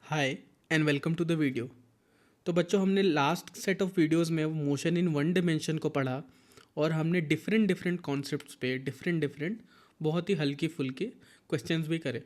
Hi and welcome to the video. तो बच्चों, हमने लास्ट सेट ऑफ वीडियोस में मोशन इन वन डिमेंशन को पढ़ा और हमने डिफरेंट डिफरेंट कॉन्सेप्ट्स पे डिफरेंट बहुत ही हल्की फुल्की क्वेश्चंस भी करे,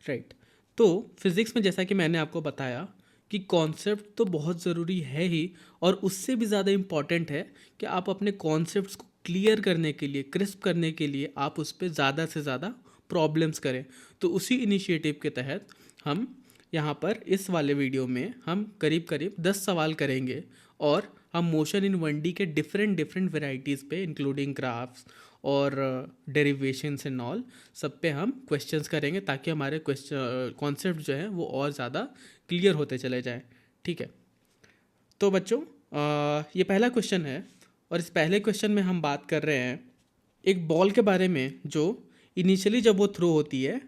राइट। तो फिज़िक्स में जैसा कि मैंने आपको बताया कि कॉन्सेप्ट तो बहुत ज़रूरी है ही, और उससे भी ज़्यादा इम्पॉर्टेंट है कि आप अपने कॉन्सेप्ट्स को क्लियर करने के लिए, क्रिस्प करने के लिए आप उस पर ज़्यादा से ज़्यादा प्रॉब्लम्स करें। तो उसी इनिशिएटिव के तहत हम यहाँ पर इस वाले वीडियो में हम करीब करीब 10 सवाल करेंगे और हम मोशन इन 1D के डिफरेंट डिफरेंट वेराइटीज़ पे इंक्लूडिंग ग्राफ्स और डेरिवेशंस एंड ऑल सब पे हम क्वेश्चंस करेंगे, ताकि हमारे क्वेश्चन कॉन्सेप्ट जो है वो और ज़्यादा क्लियर होते चले जाएं। ठीक है। तो बच्चों, ये पहला क्वेश्चन है और इस पहले क्वेश्चन में हम बात कर रहे हैं एक बॉल के बारे में जो इनिशियली जब वो थ्रो होती है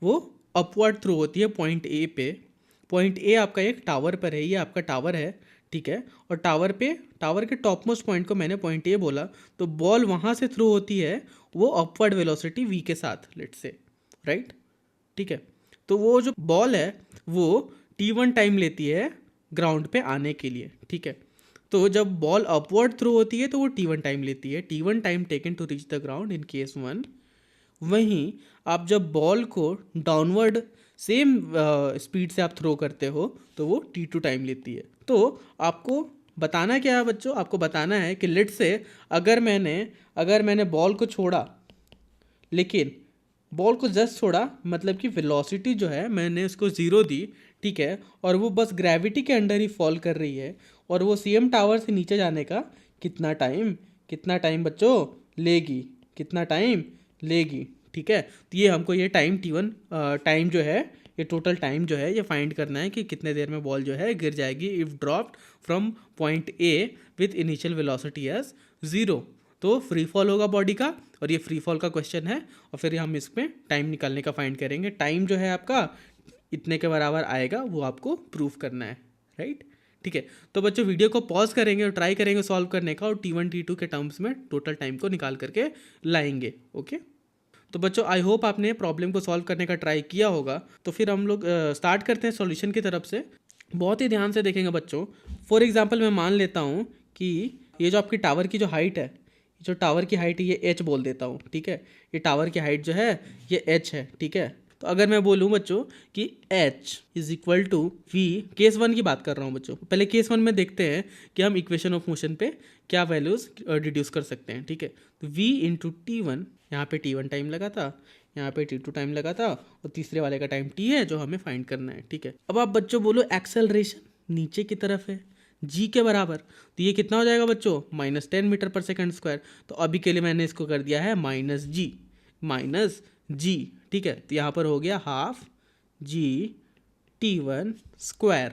वो अपवर्ड थ्रो होती है पॉइंट ए पे। पॉइंट ए आपका एक टावर पर है, ये आपका टावर है, ठीक है। और टावर के टॉप मोस्ट पॉइंट को मैंने पॉइंट ए बोला, तो बॉल वहाँ से थ्रो होती है वो अपवर्ड वेलोसिटी वी के साथ, लेट से, राइट, ठीक है। तो वो जो बॉल है वो T1 टाइम लेती है ग्राउंड पे आने के लिए, ठीक है। तो जब बॉल अपवर्ड थ्रो होती है तो वो T1 टाइम लेती है, T1 time taken to reach the ground in case 1। वहीं आप जब बॉल को डाउनवर्ड सेम स्पीड से आप थ्रो करते हो तो वो T2 टाइम लेती है। तो आपको बताना क्या है बच्चों, आपको बताना है कि लेट से अगर मैंने बॉल को छोड़ा, लेकिन बॉल को जस्ट छोड़ा, मतलब कि वेलोसिटी जो है मैंने उसको ज़ीरो दी, ठीक है, और वो बस ग्रेविटी के अंडर ही फॉल कर रही है, और वो CM टावर से नीचे जाने का कितना टाइम बच्चों लेगी, कितना टाइम लेगी, ठीक है। तो ये हमको ये टाइम T1 टाइम जो है, ये टोटल टाइम जो है ये फाइंड करना है कि कितने देर में बॉल जो है गिर जाएगी if dropped from point A with initial velocity as 0। तो फ्री फॉल होगा बॉडी का, और ये फ्री फॉल का क्वेश्चन है, और फिर हम इसमें टाइम निकालने का फाइंड करेंगे। टाइम जो है आपका इतने के बराबर आएगा, वो आपको प्रूफ करना है, राइट, ठीक है। तो बच्चों, वीडियो को पॉज करेंगे और ट्राई करेंगे सॉल्व करने का, और T1 T2 के टर्म्स में टोटल टाइम को निकाल करके लाएंगे, ओके। तो बच्चों, आई होप आपने प्रॉब्लम को सॉल्व करने का ट्राई किया होगा। तो फिर हम लोग स्टार्ट करते हैं सॉल्यूशन की तरफ से। बहुत ही ध्यान से देखेंगे बच्चों। फॉर एग्जांपल मैं मान लेता हूँ कि ये जो आपकी टावर की जो हाइट है, जो टावर की हाइट है ये H बोल देता हूँ, ठीक है। ये टावर की हाइट जो है ये H है, ठीक है। तो अगर मैं बोलूँ बच्चों कि H is equal to V, case 1 की बात कर रहा हूँ बच्चों, पहले केस 1 में देखते हैं कि हम इक्वेशन ऑफ मोशन पे क्या वैल्यूज डिड्यूस कर सकते हैं, ठीक है। तो V इंटू T1, यहाँ पे T1 टाइम लगा था, यहाँ पे T2 टाइम लगा था, और तीसरे वाले का टाइम T है जो हमें फाइंड करना है, ठीक है। अब आप बच्चों बोलो एक्सेलरेशन नीचे की तरफ है जी के बराबर, तो ये कितना हो जाएगा बच्चों, -10 मीटर पर सेकंड स्क्वायर। तो अभी के लिए मैंने इसको कर दिया है माइनस जी, ठीक है। तो यहाँ पर हो गया हाफ G T1 स्क्वायर,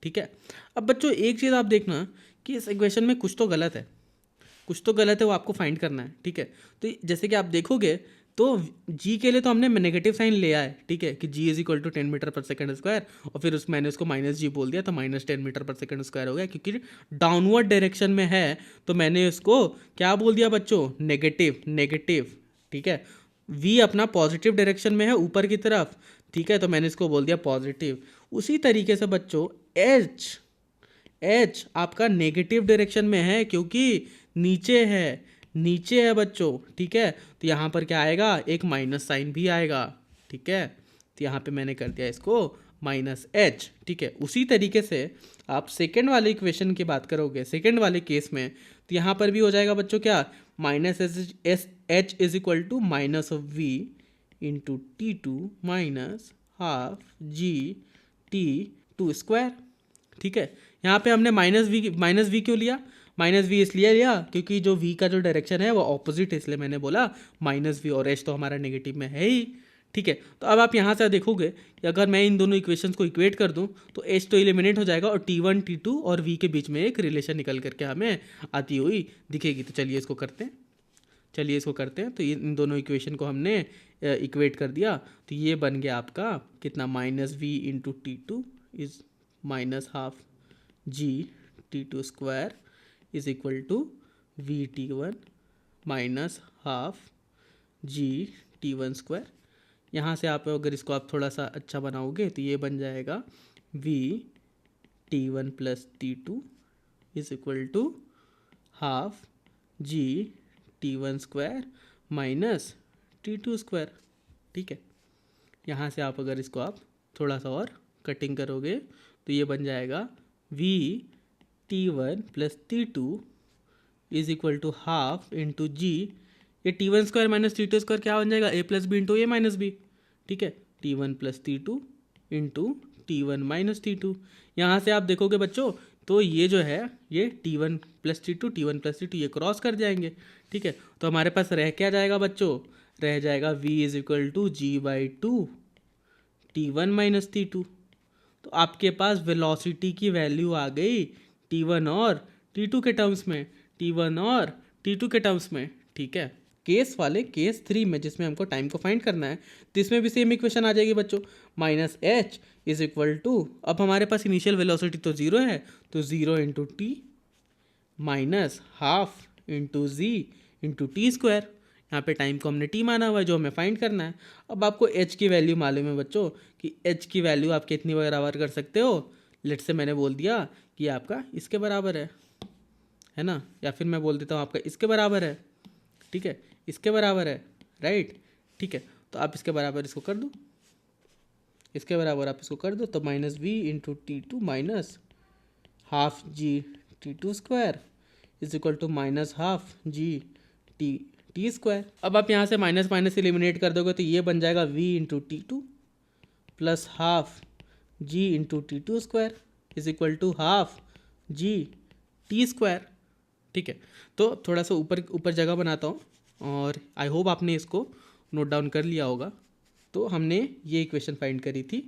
ठीक है। अब बच्चों एक चीज़ आप देखना कि इस इक्वेशन में कुछ तो गलत है, वो आपको फाइंड करना है, ठीक है। तो जैसे कि आप देखोगे तो जी के लिए तो हमने नेगेटिव साइन लिया है, ठीक है, कि जी इज इक्वल टू 10 मीटर पर सेकंड स्क्वायर, और फिर मैंने उसको -G बोल दिया, तो -10 मीटर पर सेकंड स्क्वायर हो गया, क्योंकि डाउनवर्ड डायरेक्शन में है, तो मैंने उसको क्या बोल दिया बच्चों, नेगेटिव, ठीक है। V अपना पॉजिटिव डायरेक्शन में है ऊपर की तरफ, ठीक है, तो मैंने इसको बोल दिया पॉजिटिव। उसी तरीके से बच्चों एच आपका नेगेटिव डायरेक्शन में है, क्योंकि नीचे है बच्चों, ठीक है। तो यहाँ पर क्या आएगा, एक माइनस साइन भी आएगा, ठीक है। तो यहाँ पे मैंने कर दिया इसको -H, ठीक है। उसी तरीके से आप सेकेंड वाले इक्वेशन की बात करोगे, सेकेंड वाले केस में, तो यहाँ पर भी हो जाएगा बच्चों क्या, -H is equal to -V into T2 minus half G T2 square, ठीक है। यहाँ पे हमने माइनस वी क्यों लिया, माइनस वी इसलिए लिया क्योंकि जो V का जो डायरेक्शन है वो ऑपोजिट है, इसलिए मैंने बोला -V, और H तो हमारा नेगेटिव में है ही, ठीक है। तो अब आप यहाँ से देखोगे कि अगर मैं इन दोनों इक्वेशंस को इक्वेट कर दूँ तो H तो एलिमिनेट हो जाएगा, और T1 T2 और V के बीच में एक रिलेशन निकल करके हमें आती हुई दिखेगी। तो चलिए इसको करते हैं। तो इन दोनों इक्वेशन को हमने इक्वेट कर दिया, तो ये बन गया आपका कितना, -V into T2 is minus half G T2 square is equal to VT1 minus half GT1 square. यहाँ से आप अगर इसको आप थोड़ा सा अच्छा बनाओगे तो ये बन जाएगा V T one plus T two is equal to half G T one square minus T two square. ठीक है, यहाँ से आप अगर इसको आप थोड़ा सा और कटिंग करोगे तो ये बन जाएगा V T one plus T two is equal to half into G, ये T one square minus T two square क्या बन जाएगा, A plus B into A minus B. ठीक है, T one plus T two into T one minus T two. यहाँ से आप देखोगे बच्चों तो ये जो है ये T one plus T two, T one plus T two ये क्रॉस कर जाएंगे। ठीक है, तो हमारे पास रह क्या जाएगा बच्चों, रह जाएगा v is equal to G by two T one minus T two. तो आपके पास वेलोसिटी की वैल्यू आ गई टी वन और टी टू के टर्म्स में, टी वन और टी टू के टर्म्स में। ठीक है, केस 3 में जिसमें हमको टाइम को फाइंड करना है तो इसमें भी सेम इक्वेशन आ जाएगी बच्चों, minus H is equal to, अब हमारे पास इनिशियल वेलोसिटी तो जीरो है तो zero into T minus half into G into T square. यहाँ पे टाइम को हमने टी माना हुआ है जो हमें फाइंड करना है। अब आपको एच की वैल्यू मालूम है बच्चों कि एच की वैल्यू आप कितनी बराबर कर सकते हो, लेट से मैंने बोल दिया कि आपका इसके बराबर है ना, या फिर मैं बोल देता हूँ आपका इसके बराबर है। ठीक है, इसके बराबर है, राइट। ठीक है, तो आप इसके बराबर इसको कर दो, इसके बराबर आप इसको कर दो तो minus V into T two minus half G T two square is equal to minus half G T square. अब आप यहाँ से माइनस माइनस एलिमिनेट कर दोगे तो ये बन जाएगा V into T two plus half G into T two square is equal to half G T square. ठीक है, तो थोड़ा सा ऊपर ऊपर जगह बनाता हूँ और आई होप आपने इसको नोट डाउन कर लिया होगा। तो हमने ये इक्वेशन फाइंड करी थी,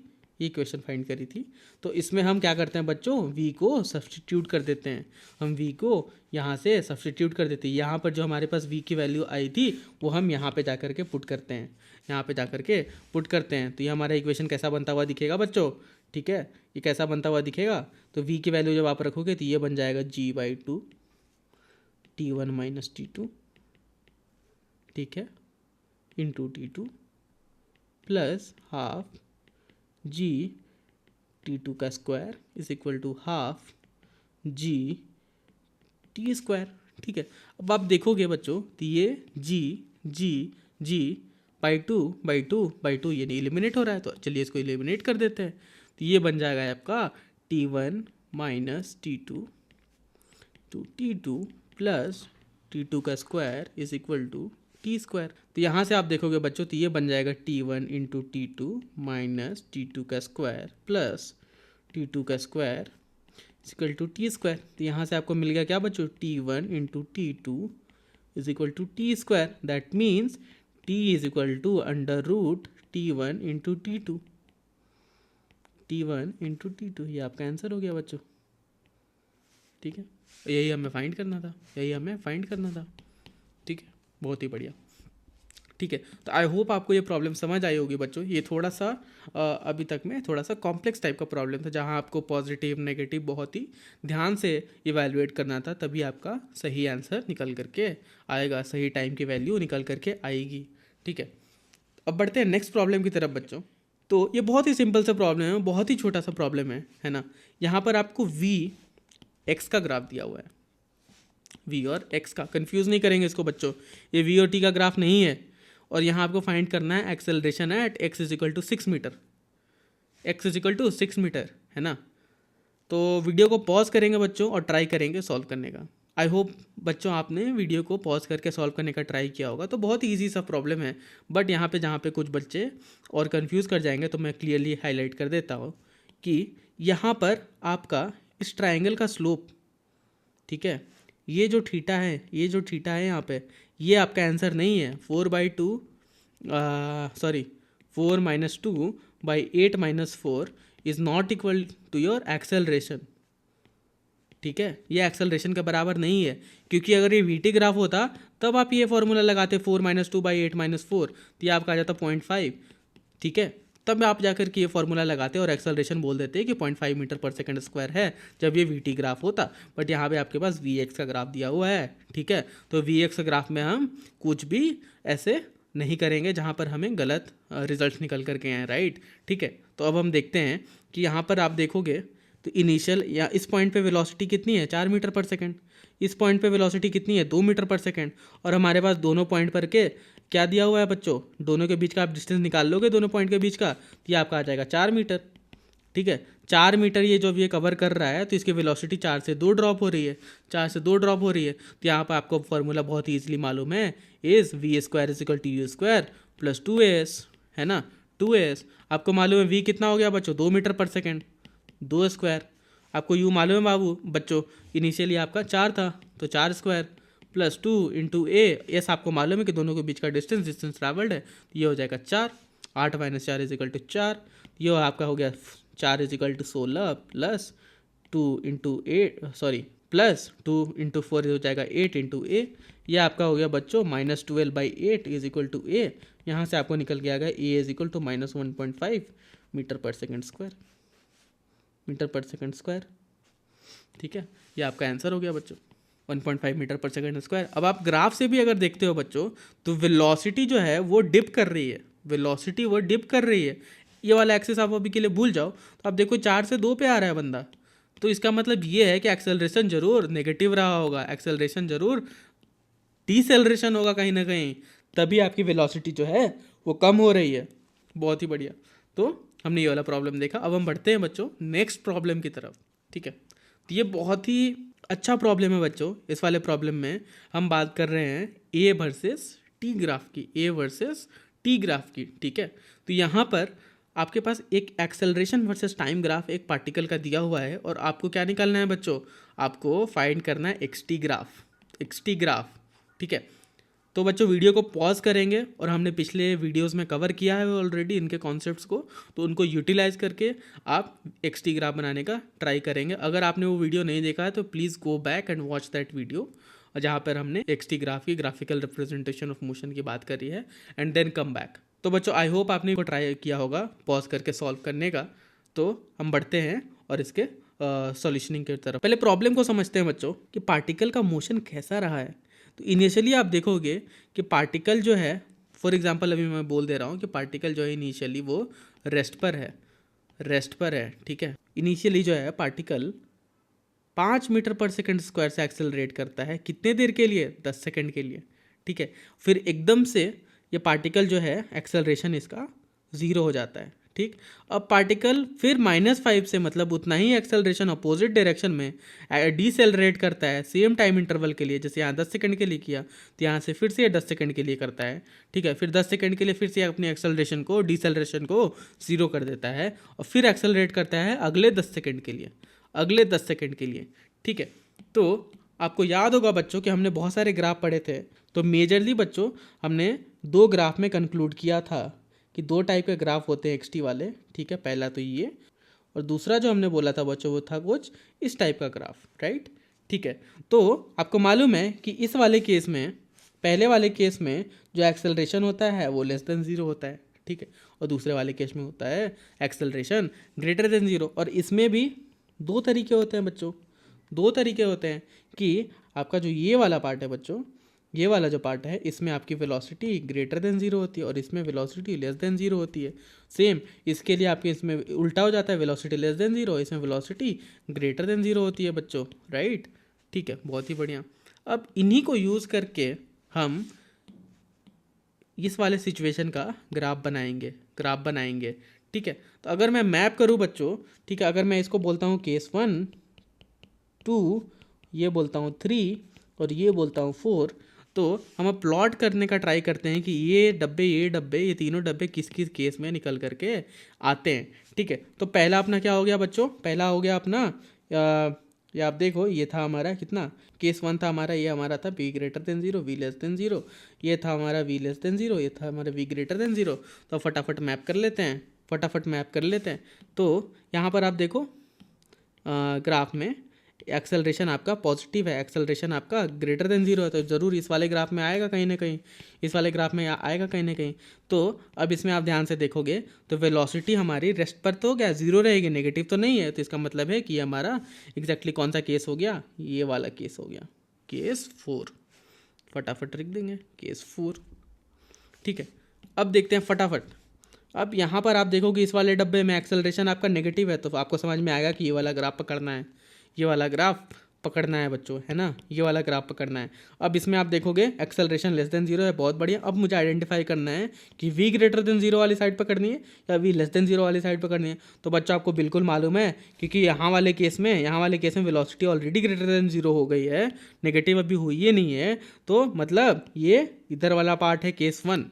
ये इक्वेशन फाइंड करी थी। तो इसमें हम क्या करते हैं बच्चों, v को सब्सटीट्यूट कर देते हैं। हम v को यहाँ से सब्सटीट्यूट कर देते हैं, यहाँ पर जो हमारे पास v की वैल्यू आई थी वो हम यहाँ पे जा कर के पुट करते हैं, यहाँ पे जा कर के पुट करते हैं। तो ये हमारा इक्वेशन कैसा बनता हुआ दिखेगा बच्चों, ठीक है, ये कैसा बनता हुआ दिखेगा। तो v की वैल्यू जब आप रखोगे तो ये बन जाएगा g by two T one minus T two, ठीक है, into T two plus half G T two का square is equal to half G T square. ठीक है, अब आप देखोगे बच्चों तो ये जी बाई टू ये नहीं एलिमिनेट हो रहा है, तो चलिए इसको एलिमिनेट कर देते हैं। तो ये बन जाएगा आपका T one minus T two T two plus T two का square is equal to T square. तो यहाँ से आप देखोगे बच्चों तो ये बन जाएगा T one into T two minus T two का स्क्वायर प्लस टी टू का square is equal to T square. तो यहाँ से आपको मिल गया क्या बच्चों, T one into T two is equal to T square. That means T is equal to under root T one into T two, T one into T two. ये आपका आंसर हो गया बच्चों। ठीक है, यही हमें फाइंड करना था, यही हमें फाइंड करना था। ठीक है, बहुत ही बढ़िया। ठीक है, तो आई होप आपको ये प्रॉब्लम समझ आई होगी बच्चों। ये थोड़ा सा अभी तक में थोड़ा सा कॉम्प्लेक्स टाइप का प्रॉब्लम था, जहाँ आपको पॉजिटिव नेगेटिव बहुत ही ध्यान से इवैल्यूएट करना था, तभी आपका सही आंसर निकल करके आएगा, सही टाइम की वैल्यू निकल करके आएगी। ठीक है, अब बढ़ते हैं नेक्स्ट प्रॉब्लम की तरफ बच्चों। तो ये बहुत ही सिंपल सा प्रॉब्लम है, बहुत ही छोटा सा प्रॉब्लम है ना। यहाँ पर आपको वी एक्स का ग्राफ दिया हुआ है, वी और एक्स का, कंफ्यूज नहीं करेंगे इसको बच्चों, ये वी और टी का ग्राफ नहीं है। और यहाँ आपको फाइंड करना है acceleration at X is equal to 6 metre, X is equal to 6 metre, है ना। तो वीडियो को पॉज करेंगे बच्चों और ट्राई करेंगे सॉल्व करने का। आई होप बच्चों आपने वीडियो को पॉज करके सॉल्व करने का ट्राई किया होगा। तो बहुत ही ईजी सा प्रॉब्लम है, बट यहाँ पे जहाँ पे कुछ बच्चे और कंफ्यूज कर जाएंगे तो मैं क्लियरली हाईलाइट कर देता हूँ कि यहाँ पर आपका इस ट्राइंगल का स्लोप, ठीक है, ये जो थीटा है, ये जो थीटा है यहाँ पे, ये आपका आंसर नहीं है। 4 minus 2 by 8 minus 4 is not equal to your acceleration. ठीक है, ये एक्सेलरेशन के बराबर नहीं है, क्योंकि अगर ये वीटी ग्राफ होता तब आप ये फॉर्मूला लगाते 4 माइनस 2 बाई 8 माइनस 4, तो ये आपका आ जाता 0.5। ठीक है, तब आप जाकर के ये फॉर्मूला लगाते और एक्सेलरेशन बोल देते कि 0.5 मीटर पर सेकंड स्क्वायर है जब ये वीटी ग्राफ होता। बट यहाँ पे आपके पास वी एक्स का ग्राफ दिया हुआ है। ठीक है, तो वी एक्स ग्राफ में हम कुछ भी ऐसे नहीं करेंगे जहाँ पर हमें गलत रिजल्ट निकल कर के आए, राइट। ठीक है, तो अब हम देखते हैं कि यहाँ पर आप देखोगे तो इनिशियल या इस पॉइंट पे वेलोसिटी कितनी है 4 मीटर पर सेकंड, इस पॉइंट पे वेलोसिटी कितनी है 2 मीटर पर सेकंड, और हमारे पास दोनों पॉइंट पर के क्या दिया हुआ है बच्चों, दोनों के बीच का आप डिस्टेंस निकाल लोगे दोनों पॉइंट के बीच का, तो ये आपका आ जाएगा 4 मीटर। ठीक है, 4 मीटर ये जो ये कवर कर रहा है, तो इसकी वेलोसिटी 4 से 2 ड्रॉप हो रही है, 4 से 2 ड्रॉप हो रही है, तो यहाँ पर आपको फॉर्मूला बहुत ही ईजिली मालूम है, is V square is equal to U square plus 2as, है ना। 2as आपको मालूम है v कितना हो गया बच्चों 2 मीटर पर सेकेंड, 2 स्क्वायर। आपको u मालूम है बाबू बच्चों, इनिशियली आपका 4 था तो 4 स्क्वायर प्लस 2 इंटू ए, एस आपको मालूम है कि दोनों के बीच का डिस्टेंस ट्रैवल्ड है, तो ये हो जाएगा 4, 8 माइनस 4 इज इक्वल टू 4, ये आपका हो गया 4 is equal to 16 plus 2 into 8 sorry plus 2 into 4 हो जाएगा 8 इंटू ए, ये आपका हो गया बच्चों -12/8 इज इक्वल टू ए, यहाँ से आपको निकल के आ गया ए इज इक्वल टू -1.5 मीटर पर सेकेंड स्क्वायर, मीटर पर सेकेंड स्क्वायर। ठीक है, ये आपका आंसर हो गया बच्चों 1.5 मीटर पर सेकेंड स्क्वायर। अब आप ग्राफ से भी अगर देखते हो बच्चों, तो वेलोसिटी जो है वो डिप कर रही है, वेलोसिटी वो डिप कर रही है। ये वाला एक्सेस आप अभी के लिए भूल जाओ, तो आप देखो 4 से 2 पे आ रहा है बंदा, तो इसका मतलब ये है कि एक्सेलरेशन जरूर नेगेटिव रहा होगा, एक्सेलरेशन जरूर डिसेलरेशन होगा कहीं ना कहीं, तभी आपकी वेलोसिटी जो है वो कम हो रही है। बहुत ही बढ़िया, तो हमने ये वाला प्रॉब्लम देखा। अब हम बढ़ते हैं बच्चों नेक्स्ट प्रॉब्लम की तरफ। ठीक है, तो ये बहुत ही अच्छा प्रॉब्लम है बच्चों। इस वाले प्रॉब्लम में हम बात कर रहे हैं ए वर्सेस टी ग्राफ की, ए वर्सेस टी ग्राफ की। ठीक है, तो यहाँ पर आपके पास एक एक्सेलरेशन वर्सेस टाइम ग्राफ एक पार्टिकल का दिया हुआ है, और आपको क्या निकालना है बच्चों, आपको फाइंड करना है एक्सटी ग्राफ, एक्सटी ग्राफ। ठीक है, तो बच्चों वीडियो को पॉज करेंगे, और हमने पिछले वीडियोस में कवर किया है ऑलरेडी इनके कॉन्सेप्ट्स को, तो उनको यूटिलाइज करके आप एक्सटी ग्राफ बनाने का ट्राई करेंगे। अगर आपने वो वीडियो नहीं देखा है तो please go back and watch that video, जहाँ पर हमने एक्सटी ग्राफ की ग्राफिकल रिप्रेजेंटेशन ऑफ मोशन की बात करी है, एंड देन कम बैक। तो बच्चों आई होप आपने को ट्राई किया होगा पॉज करके सॉल्व करने का। तो हम बढ़ते हैं और इसके सॉल्यूशनिंग की तरफ। पहले प्रॉब्लम को समझते हैं बच्चों कि पार्टिकल का मोशन कैसा रहा है। तो इनिशियली आप देखोगे कि पार्टिकल जो है, फॉर एग्जांपल अभी मैं बोल दे रहा हूँ कि पार्टिकल जो है इनिशियली वो रेस्ट पर है, रेस्ट पर है। ठीक है, इनिशियली जो है पार्टिकल 5 मीटर पर सेकंड स्क्वायर से एक्सेलरेट करता है, कितने देर के लिए 10 सेकंड के लिए। ठीक है, फिर एकदम से ये पार्टिकल जो है एक्सेलरेशन इसका 0 हो जाता है। ठीक, अब पार्टिकल फिर -5 से मतलब उतना ही एक्सेलरेशन अपोजिट डायरेक्शन में डीसेलरेट करता है सेम टाइम इंटरवल के लिए, जैसे यहाँ 10 सेकंड के लिए किया, तो यहाँ से फिर से 10 सेकंड के लिए करता है। ठीक है, फिर 10 सेकंड के लिए फिर से अपनी एक्सेलरेशन को डीसेलरेशन को 0 कर देता है, और फिर एक्सेलरेट करता है अगले 10 सेकंड के लिए, अगले 10 सेकंड के लिए। ठीक है, तो आपको याद होगा बच्चों कि हमने बहुत सारे ग्राफ पढ़े थे, तो मेजरली बच्चों हमने 2 ग्राफ में कंक्लूड किया था कि 2 टाइप के ग्राफ होते हैं एक्सटी वाले। ठीक है, पहला तो ये, और दूसरा जो हमने बोला था बच्चों वो था कुछ इस टाइप का ग्राफ, राइट। ठीक है, तो आपको मालूम है कि इस वाले केस में, पहले वाले केस में जो एक्सेलरेशन होता है वो लेस देन 0 होता है। ठीक है, और दूसरे वाले केस में होता है एक्सेलरेशन ग्रेटर देन 0। और इसमें भी 2 तरीके होते हैं बच्चों, 2 तरीके होते हैं कि आपका जो ये वाला पार्ट है बच्चों, ये वाला जो पार्ट है इसमें आपकी वेलोसिटी ग्रेटर देन 0 होती है, और इसमें वेलोसिटी लेस देन 0 होती है। सेम इसके लिए आपके इसमें उल्टा हो जाता है, वेलोसिटी लेस देन 0, इसमें वेलोसिटी ग्रेटर देन 0 होती है बच्चों, राइट। ठीक है, बहुत ही बढ़िया। अब इन्हीं को यूज़ करके हम इस वाले सिचुएशन का ग्राफ बनाएंगे, ग्राफ बनाएंगे। ठीक है, तो अगर मैं मैप करूँ बच्चों, ठीक है, अगर मैं इसको बोलता हूँ केस 1 2, ये बोलता हूँ 3, और ये बोलता हूँ 4, तो हम अब प्लॉट करने का ट्राई करते हैं कि ये डब्बे ये तीनों डब्बे किस किस केस में निकल करके आते हैं। ठीक है, तो पहला अपना क्या हो गया बच्चों, पहला हो गया अपना ये आप देखो, ये था हमारा कितना, केस 1 था हमारा, ये हमारा था v greater than 0 v less than 0, ये था हमारा v लेस देन 0, ये था हमारा v ग्रेटर देन 0। तो फटाफट मैप कर लेते हैं, फटाफट मैप कर लेते हैं। तो यहाँ पर आप देखो ग्राफ में एक्सेलरेशन आपका पॉजिटिव है, एक्सेलरेशन आपका ग्रेटर देन 0 है, तो ज़रूर इस वाले ग्राफ में आएगा कहीं ना कहीं, इस वाले ग्राफ में आएगा कहीं ना कहीं। तो अब इसमें आप ध्यान से देखोगे तो वेलोसिटी हमारी रेस्ट पर तो क्या 0 रहेगी, नेगेटिव तो नहीं है, तो इसका मतलब है कि हमारा एग्जैक्टली कौन सा केस हो गया, ये वाला केस हो गया, केस 4। फटाफट लिख देंगे केस 4। ठीक है, अब देखते हैं फटाफट। अब यहाँ पर आप देखोगे इस वाले डब्बे में एक्सेलरेशन आपका नेगेटिव है, तो आपको समझ में आएगा कि ये वाला ग्राफ पकड़ना है, ये वाला ग्राफ पकड़ना है बच्चों, है ना, ये वाला ग्राफ पकड़ना है। अब इसमें आप देखोगे एक्सेलरेशन लेस देन जीरो है, बहुत बढ़िया। अब मुझे आइडेंटिफाई करना है कि v ग्रेटर देन जीरो वाली साइड पकड़नी है या v लेस देन जीरो वाली साइड पकड़नी है। तो बच्चों आपको बिल्कुल मालूम है, क्योंकि यहाँ वाले केस में velocity already greater than zero हो गई है, नेगेटिव अभी हुई ही नहीं है। तो मतलब ये इधर वाला पार्ट है केस वन,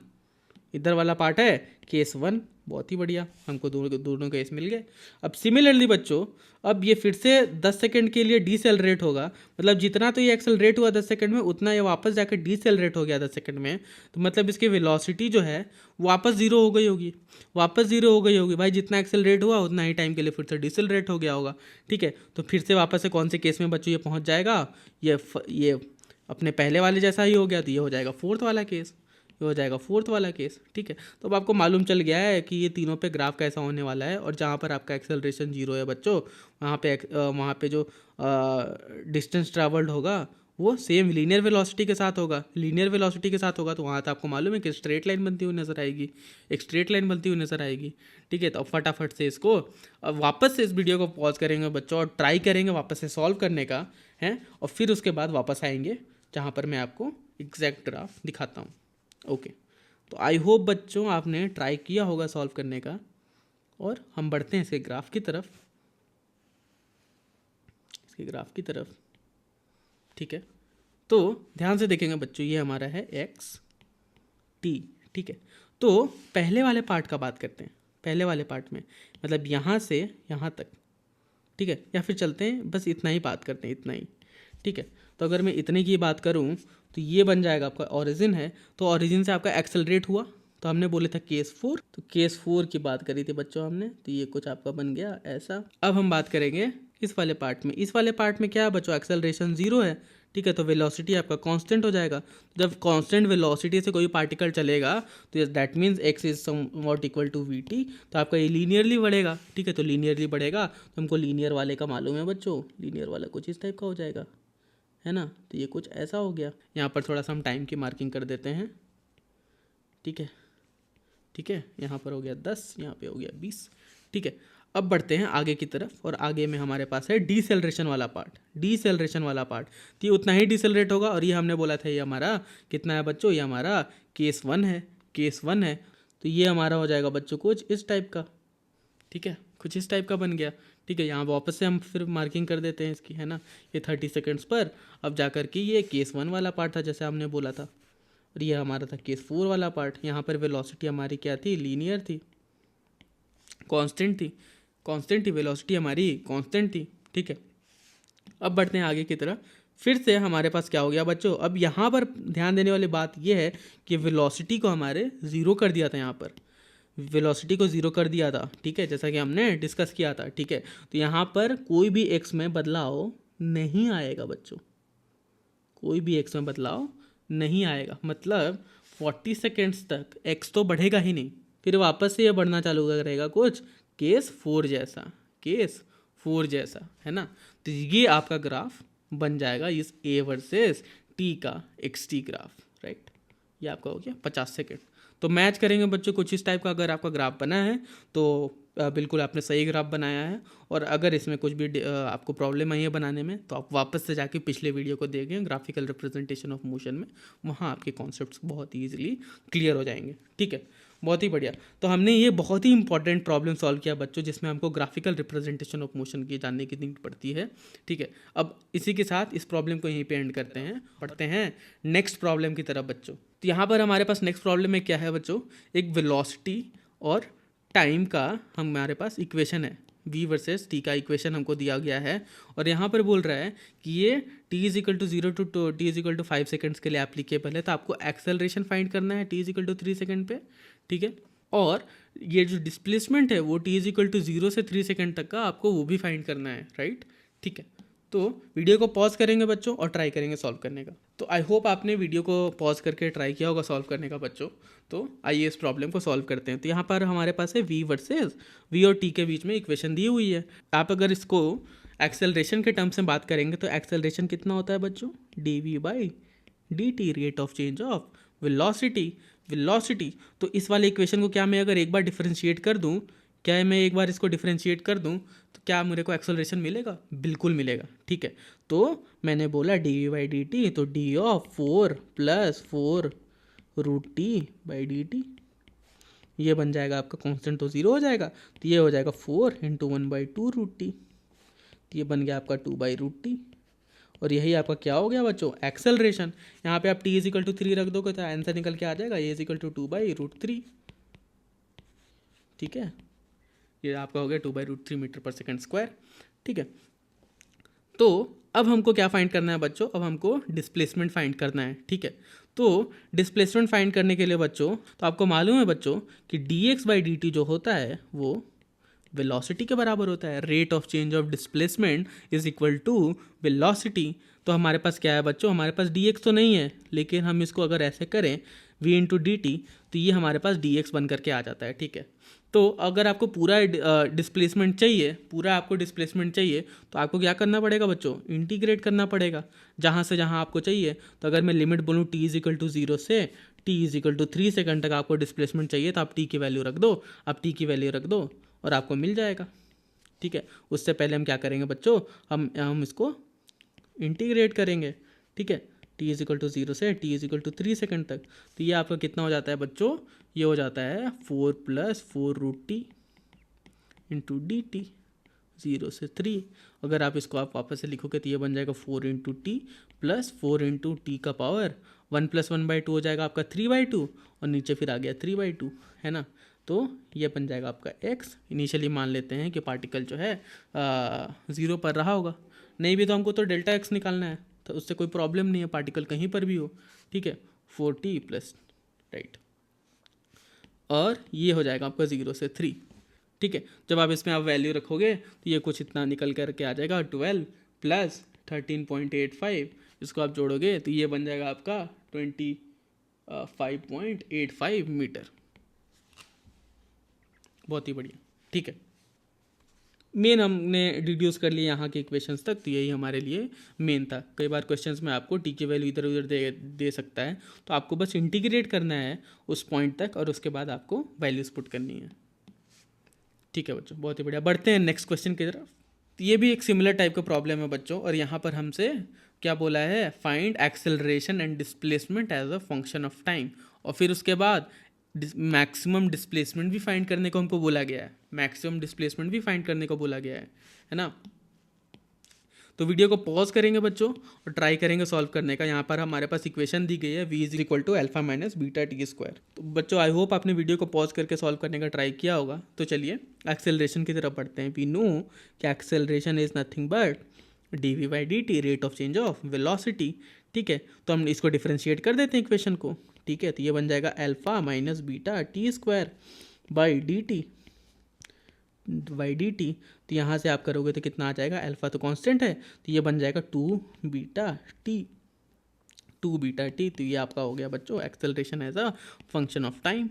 इधर वाला पार्ट है केस वन। बहुत ही बढ़िया, हमको दोनों केस मिल गए। अब सिमिलरली बच्चों, अब ये फिर से 10 सेकंड के लिए डीसेलरेट होगा, मतलब जितना तो ये एक्सेलरेट हुआ 10 सेकंड में, उतना ये वापस जाकर डीसेलरेट हो गया 10 सेकंड में। तो मतलब इसकी वेलोसिटी जो है वापस जीरो हो गई होगी, वापस जीरो हो गई होगी भाई। जितना एक्सेलरेट हुआ उतना ही टाइम के लिए फिर से डीसेलरेट हो गया होगा, ठीक है। तो फिर से वापस से कौन से केस में बच्चों ये पहुँच जाएगा, ये अपने पहले वाले जैसा ही हो गया, तो ये हो जाएगा फोर्थ वाला केस, ये हो जाएगा फोर्थ वाला केस, ठीक है। तो अब आपको मालूम चल गया है कि ये तीनों पे ग्राफ कैसा होने वाला है। और जहाँ पर आपका एक्सेलरेशन जीरो है बच्चों, वहाँ पे जो डिस्टेंस ट्रैवल्ड होगा वो सेम लीनियर वेलोसिटी के साथ होगा, लीनियर वेलोसिटी के साथ होगा। तो वहाँ तो आपको मालूम है कि स्ट्रेट लाइन बनती हुई नजर आएगी, एक स्ट्रेट लाइन बनती हुई नजर आएगी, ठीक है। तो अब फटाफट से इसको अब वापस से इस वीडियो को पॉज करेंगे बच्चों और ट्राई करेंगे वापस से सॉल्व करने का है, और फिर उसके बाद वापस आएंगे जहाँ पर मैं आपको एग्जैक्ट ग्राफ दिखाता हूँ। ओके, तो आई होप बच्चों आपने ट्राई किया होगा सॉल्व करने का, और हम बढ़ते हैं इसके ग्राफ की तरफ, इसके ग्राफ की तरफ, ठीक है। तो ध्यान से देखेंगे बच्चों, ये हमारा है एक्स टी, ठीक है। तो पहले वाले पार्ट का बात करते हैं, पहले वाले पार्ट में मतलब यहाँ से यहाँ तक, ठीक है, या फिर चलते हैं बस इतना ही बात करते हैं, इतना ही, ठीक है। तो अगर मैं इतने की बात करूँ तो ये बन जाएगा आपका ओरिजिन है, तो ओरिजिन से आपका एक्सेलरेट हुआ, तो हमने बोले था केस फोर, तो केस फोर की बात करी थी बच्चों हमने, तो ये कुछ आपका बन गया ऐसा। अब हम बात करेंगे इस वाले पार्ट में, इस वाले पार्ट में क्या है बच्चों, एक्सेलरेशन जीरो है, ठीक है। तो वेलोसिटी आपका कांस्टेंट हो जाएगा। जब कांस्टेंट वेलोसिटी से कोई पार्टिकल चलेगा तो that means X is somewhat equal to V T, तो आपका ये लीनियरली बढ़ेगा, ठीक है। तो लीनियरली बढ़ेगा, तो हमको लीनियर वाले का मालूम है बच्चों, लीनियर वाला कुछ इस टाइप का हो जाएगा, है ना। तो ये कुछ ऐसा हो गया। यहाँ पर थोड़ा सा हम टाइम की मार्किंग कर देते हैं, ठीक है, ठीक है। यहाँ पर हो गया 10, यहाँ पे हो गया 20, ठीक है। अब बढ़ते हैं आगे की तरफ, और आगे में हमारे पास है डीसेलरेशन वाला पार्ट, डीसेलरेशन वाला पार्ट, तो ये उतना ही डीसेलरेट होगा। और ये हमने बोला था ये हमारा कितना है बच्चों, ये हमारा केस वन है, केस वन है। तो ये हमारा हो जाएगा बच्चों कुछ इस टाइप का, ठीक है, कुछ इस टाइप का बन गया, ठीक है। यहाँ वापस से हम फिर मार्किंग कर देते हैं इसकी, है ना, ये 30 सेकेंड्स पर। अब जाकर के ये केस वन वाला पार्ट था जैसे हमने बोला था, और ये हमारा था केस फोर वाला पार्ट। यहाँ पर वेलोसिटी हमारी क्या थी, लीनियर थी, कांस्टेंट थी, कांस्टेंट थी वेलोसिटी हमारी, कांस्टेंट थी, ठीक है। अब बढ़ते हैं आगे की तरफ। फिर से हमारे पास क्या हो गया बच्चों, अब यहाँ पर ध्यान देने वाली बात यह है कि वेलोसिटी को हमारे ज़ीरो कर दिया था, यहाँ पर वेलोसिटी को ज़ीरो कर दिया था, ठीक है, जैसा कि हमने डिस्कस किया था, ठीक है। तो यहाँ पर कोई भी एक्स में बदलाव नहीं आएगा बच्चों, कोई भी एक्स में बदलाव नहीं आएगा, मतलब 40 सेकेंड्स तक एक्स तो बढ़ेगा ही नहीं, फिर वापस से ये बढ़ना चालू करेगा कुछ केस फोर जैसा, केस फोर जैसा, है ना। तो ये आपका ग्राफ बन जाएगा इस ए वर्सेस टी का एक्स टी ग्राफ, राइट। ये आपका हो गया 50 सेकेंड। तो मैच करेंगे बच्चों कुछ इस टाइप का अगर आपका ग्राफ बना है तो बिल्कुल आपने सही ग्राफ बनाया है। और अगर इसमें कुछ भी आपको प्रॉब्लम आई है बनाने में, तो आप वापस से जाके पिछले वीडियो को देखें ग्राफिकल रिप्रेजेंटेशन ऑफ मोशन में, वहाँ आपके कॉन्सेप्ट्स बहुत ही ईजिली क्लियर हो जाएंगे, ठीक है। बहुत ही बढ़िया। तो हमने ये बहुत ही इंपॉर्टेंट प्रॉब्लम सॉल्व किया बच्चों, जिसमें हमको ग्राफिकल रिप्रेजेंटेशन ऑफ मोशन की जानने की नीड पड़ती है, ठीक है। अब इसी के साथ इस प्रॉब्लम को यहीं पे एंड करते हैं, पढ़ते हैं नेक्स्ट प्रॉब्लम की तरफ बच्चों। तो यहाँ पर हमारे पास नेक्स्ट प्रॉब्लम में क्या है बच्चों, एक वेलोसिटी और टाइम का हमारे पास इक्वेशन है, v वर्सेस t का इक्वेशन हमको दिया गया है। और यहाँ पर बोल रहा है कि ये t is equal to 0 to t is equal to 5 seconds के लिए एप्लीकेबल है। तो आपको एक्सेलरेशन फाइंड करना है t is equal to 3 second पे, ठीक है। और ये जो डिस्प्लेसमेंट है वो t इज इक्वल टू 0 से 3 सेकेंड तक का आपको वो भी फाइंड करना है, राइट, ठीक है। तो वीडियो को पॉज करेंगे बच्चों और ट्राई करेंगे सॉल्व करने का। तो आई होप आपने वीडियो को पॉज करके ट्राई किया होगा सॉल्व करने का बच्चों। तो आइए इस प्रॉब्लम को सॉल्व करते हैं। तो यहाँ पर हमारे पास है v वर्सेस v और t के बीच में इक्वेशन दी हुई है। आप अगर इसको एक्सेलरेशन के टर्म्स में बात करेंगे तो एक्सेलरेशन कितना होता है बच्चों, dv by dt, rate of change of velocity. Velocity. तो इस वाले इक्वेशन को क्या मैं अगर एक बार डिफरेंशिएट कर दूं, क्या मैं एक बार इसको डिफरेंशिएट कर दूं तो क्या मेरे को एक्सेलरेशन मिलेगा? बिल्कुल मिलेगा। ठीक है, तो मैंने बोला D V by D T, तो D of 4 + 4 root T by D T, ये बन जाएगा आपका कांस्टेंट तो ज़ीरो हो जाएगा, तो ये हो जाएगा 4 × 1/2 रूट टी, तो ये बन गया आपका 2/√t। और यही आपका क्या हो गया बच्चों? एक्सेलरेशन। यहाँ पे आप t = 3 रख दोगे तो आंसर निकल के आ जाएगा a = 2/√3। ठीक है, ये आपका हो गया 2/√3 मीटर/सेकंड स्क्वायर। ठीक है, तो अब हमको क्या फाइंड करना है बच्चों? अब हमको डिस्प्लेसमेंट फाइंड करना है। ठीक है, तो डिस्प्लेसमेंट फाइंड करने के लिए बच्चों, तो आपको मालूम है बच्चों कि dx/dt जो होता है वो वेलोसिटी के बराबर होता है। Rate of change of displacement is equal to velocity. तो हमारे पास क्या है बच्चों? हमारे पास dx तो नहीं है, लेकिन हम इसको अगर ऐसे करें v × dt, तो ये हमारे पास dx बन करके आ जाता है। ठीक है, तो अगर आपको पूरा डिस्प्लेसमेंट चाहिए, पूरा आपको डिस्प्लेसमेंट चाहिए, तो आपको क्या करना पड़ेगा बच्चों? इंटीग्रेट करना पड़ेगा जहाँ से जहाँ आपको चाहिए। तो अगर मैं लिमिट बोलूँ t = 0 से t = 3 सेकंड तक आपको डिस्प्लेसमेंट चाहिए, तो आप t की वैल्यू रख दो, आप t की वैल्यू रख दो और आपको मिल जाएगा। ठीक है, उससे पहले हम क्या करेंगे बच्चों? हम इसको इंटीग्रेट करेंगे। ठीक है, t = 0 से t = 3 सेकंड तक, तो ये आपका कितना हो जाता है बच्चों? ये हो जाता है 4 + 4 root T into D T, 0 से 3। अगर आप इसको आप वापस से लिखोगे तो ये बन जाएगा 4 × t + 4 × t का पावर 1 + 1/2 हो जाएगा आपका 3/2, और नीचे फिर आ गया 3/2, है ना। तो ये बन जाएगा आपका x। इनिशियली मान लेते हैं कि पार्टिकल जो है 0 पर रहा होगा, नहीं भी तो हमको तो डेल्टा x निकालना है, तो उससे कोई प्रॉब्लम नहीं है, पार्टिकल कहीं पर भी हो। ठीक है, 4t + राइट, और ये हो जाएगा आपका 0 से 3। ठीक है, जब आप इसमें आप वैल्यू रखोगे तो ये कुछ इतना निकल करके आ जाएगा 12 + 13.85, इसको आप जोड़ोगे तो ये बन जाएगा आपका 25.85 मीटर। बहुत ही बढ़िया। ठीक है, मेन हमने डिड्यूस कर लिया यहाँ के इक्वेशंस तक, तो यही हमारे लिए मेन था। कई बार क्वेश्चंस में आपको टी की वैल्यू इधर उधर दे सकता है, तो आपको बस इंटीग्रेट करना है उस पॉइंट तक, और उसके बाद आपको वैल्यूज पुट करनी है। ठीक है बच्चों, बहुत ही बढ़िया। बढ़ते हैं नेक्स्ट क्वेश्चन की तरफ। तो ये भी एक सिमिलर टाइप का प्रॉब्लम है बच्चों, और यहाँ पर हमसे क्या बोला है? Find acceleration and displacement as a function of time, और फिर उसके बाद मैक्सिमम डिस्प्लेसमेंट भी फाइंड करने को हमको बोला गया है। मैक्सिमम डिस्प्लेसमेंट भी फाइंड करने को बोला गया है ना। तो वीडियो को पॉज करेंगे बच्चों और ट्राई करेंगे सॉल्व करने का। यहाँ पर हमारे पास इक्वेशन दी गई है v = α - βt²। तो बच्चों आई होप आपने वीडियो को पॉज करके सॉल्व करने का ट्राई किया होगा। तो चलिए एक्सेलरेशन की तरफ बढ़ते हैं। वी नो कि acceleration is nothing but dv/dt, rate of change of velocity. ठीक है, तो हम इसको डिफरेंशिएट कर देते हैं इक्वेशन को। ठीक है, तो ये बन जाएगा α - βt² बाई dt। तो यहाँ से आप करोगे तो कितना आ जाएगा? अल्फा तो कांस्टेंट है, तो ये बन जाएगा 2βt। तो ये आपका हो गया बच्चों acceleration as a function of time.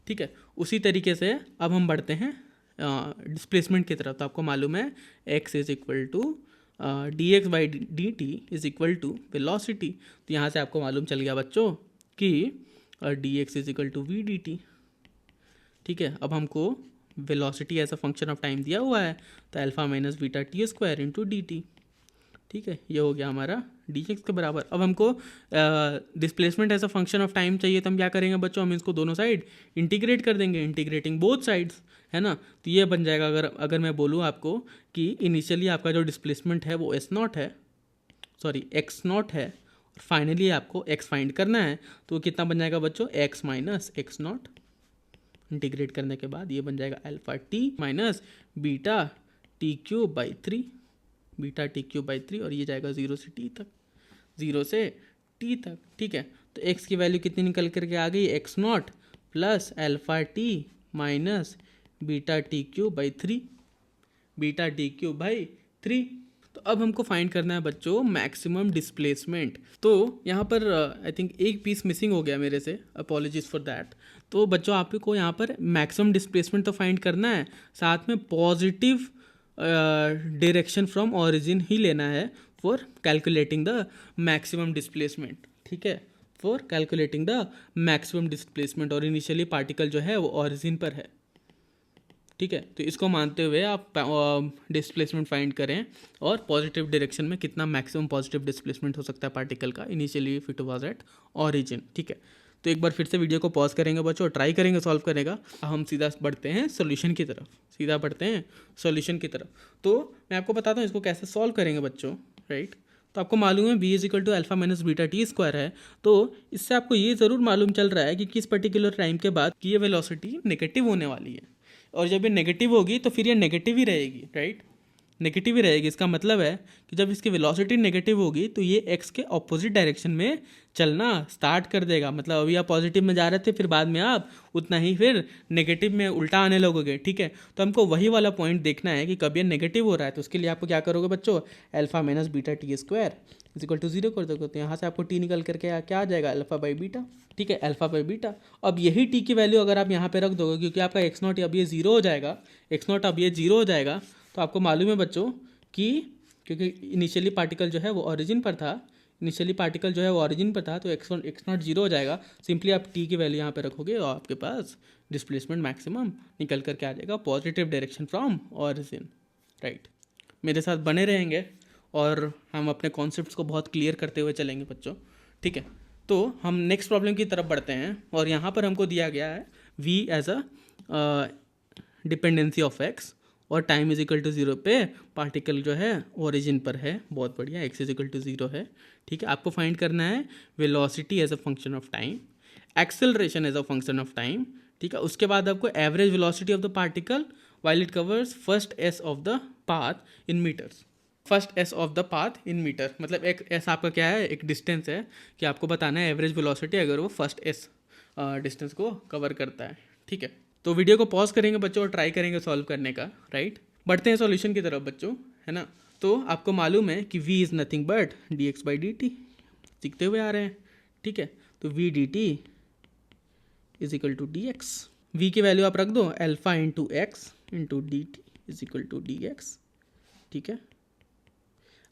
ठीक है, उसी तरीके से अब हम बढ़ते हैं डिस्प्लेसमेंट की तरफ। तो आपको मालूम है x = dx/dt = वेलोसिटी। तो यहाँ से आपको मालूम चल गया बच्चों कि dx = v dt। ठीक है, अब हमको velocity as a function of time दिया हुआ है, तो α - βt² इंटू डी टी। ठीक है, ये हो गया हमारा dx के बराबर। अब हमको displacement as a function of time चाहिए, तो हम क्या करेंगे बच्चों? हम इसको दोनों साइड इंटीग्रेट कर देंगे, इंटीग्रेटिंग बोथ साइड्स, है ना। तो ये बन जाएगा, अगर मैं बोलूँ आपको कि इनिशियली आपका जो डिस्प्लेसमेंट है वो x0 है, और फाइनली आपको x फाइंड करना है, तो वो कितना बन जाएगा बच्चों? x - x0। इंटीग्रेट करने के बाद ये बन जाएगा α - βt³ / 3, और ये जाएगा 0 से t तक। ठीक है, तो x की वैल्यू कितनी निकल करके आ गई? x0 + βt - βt³ / 3। तो अब हमको फाइंड करना है बच्चों मैक्सिमम डिस्प्लेसमेंट। तो यहाँ पर आई थिंक एक पीस मिसिंग हो गया मेरे से, अपॉलॉजीज फॉर दैट। तो बच्चों आपको यहाँ पर मैक्सिमम डिस्प्लेसमेंट तो फाइंड करना है, साथ में पॉजिटिव डायरेक्शन फ्रॉम ऑरिजिन ही लेना है for calculating the maximum displacement. ठीक है, for calculating the maximum displacement, और इनिशियली पार्टिकल जो है वो ऑरिजिन पर है। ठीक है, तो इसको मानते हुए आप डिस्प्लेसमेंट फाइंड करें और पॉजिटिव डायरेक्शन में कितना मैक्सिमम पॉजिटिव डिस्प्लेसमेंट हो सकता है पार्टिकल का initially if it was at origin. ठीक है, तो एक बार फिर से वीडियो को पॉज करेंगे बच्चों, ट्राई करेंगे सॉल्व करेगा। हम सीधा बढ़ते हैं सोल्यूशन की तरफ, सीधा बढ़ते हैं सोल्यूशन की तरफ। तो मैं आपको बताता हूँ इसको कैसे सॉल्व करेंगे बच्चों, राइट। तो आपको मालूम है v is equal to alpha minus beta T square है, तो इससे आपको ये ज़रूर मालूम चल रहा है कि किस पर्टिकुलर टाइम के बाद कि ये वेलोसिटी नेगेटिव होने वाली है, और जब ये नेगेटिव होगी तो फिर ये नेगेटिव ही रहेगी, राइट, नेगेटिव ही रहेगी। इसका मतलब है कि जब इसकी वेलोसिटी नेगेटिव होगी तो ये एक्स के ऑपोजिट डायरेक्शन में चलना स्टार्ट कर देगा। मतलब अभी आप पॉजिटिव में जा रहे थे, फिर बाद में आप उतना ही फिर नेगेटिव में उल्टा आने लगोगे। ठीक है, तो हमको वही वाला पॉइंट देखना है कि कब ये नेगेटिव हो रहा है। तो उसके लिए आपको क्या करोगे बच्चों, alpha minus beta T square is equal to 0 कर दोगे, तो यहाँ से आपको टी निकल करके क्या आ जाएगा, अल्फा बाई बीटा। ठीक है, अल्फा बाई बीटा। अब यही टी की वैल्यू अगर आप यहाँ पे रख दोगे, क्योंकि आपका एक्स नॉट अब ये 0 हो जाएगा, एक्स नॉट अब ये 0 हो जाएगा, तो आपको मालूम है बच्चों कि क्योंकि इनिशियली पार्टिकल जो है वो ऑरिजिन पर था, इनिशियली पार्टिकल जो है वो ऑरिजिन पर था, तो एक्स नॉट 0 हो जाएगा। सिंपली आप टी की वैल्यू यहाँ पे रखोगे और आपके पास डिस्प्लेसमेंट मैक्सिमम निकल करके आ जाएगा positive direction from origin, right. मेरे साथ बने रहेंगे और हम अपने कॉन्सेप्ट्स को बहुत क्लियर करते हुए चलेंगे बच्चों। ठीक है, तो हम नेक्स्ट प्रॉब्लम की तरफ बढ़ते हैं, और यहाँ पर हमको दिया गया है v as a dependency of x और टाइम इज इक्वल टू 0 पे पार्टिकल जो है ओरिजिन पर है। बहुत बढ़िया, x इज इक्वल टू 0 है। ठीक है, आपको फाइंड करना है velocity as a function of time, acceleration as a function of time. ठीक है, उसके बाद आपको average velocity of the particle while it covers first S of the path in metres. First S of the path in metre, मतलब एक S आपका क्या है, एक डिस्टेंस है कि आपको बताना है एवरेज वेलोसिटी अगर वो फर्स्ट एस डिस्टेंस को कवर करता है। ठीक है, तो वीडियो को पॉज करेंगे बच्चों और ट्राई करेंगे सॉल्व करने का, राइट। बढ़ते हैं सॉल्यूशन की तरफ बच्चों, है ना। तो आपको मालूम है कि v is nothing but d x by D t, सीखते हुए आ रहे हैं। ठीक है, तो v d T is equal to d x. V की वैल्यू आप रख दो alpha into x into D T is equal to d x. ठीक है,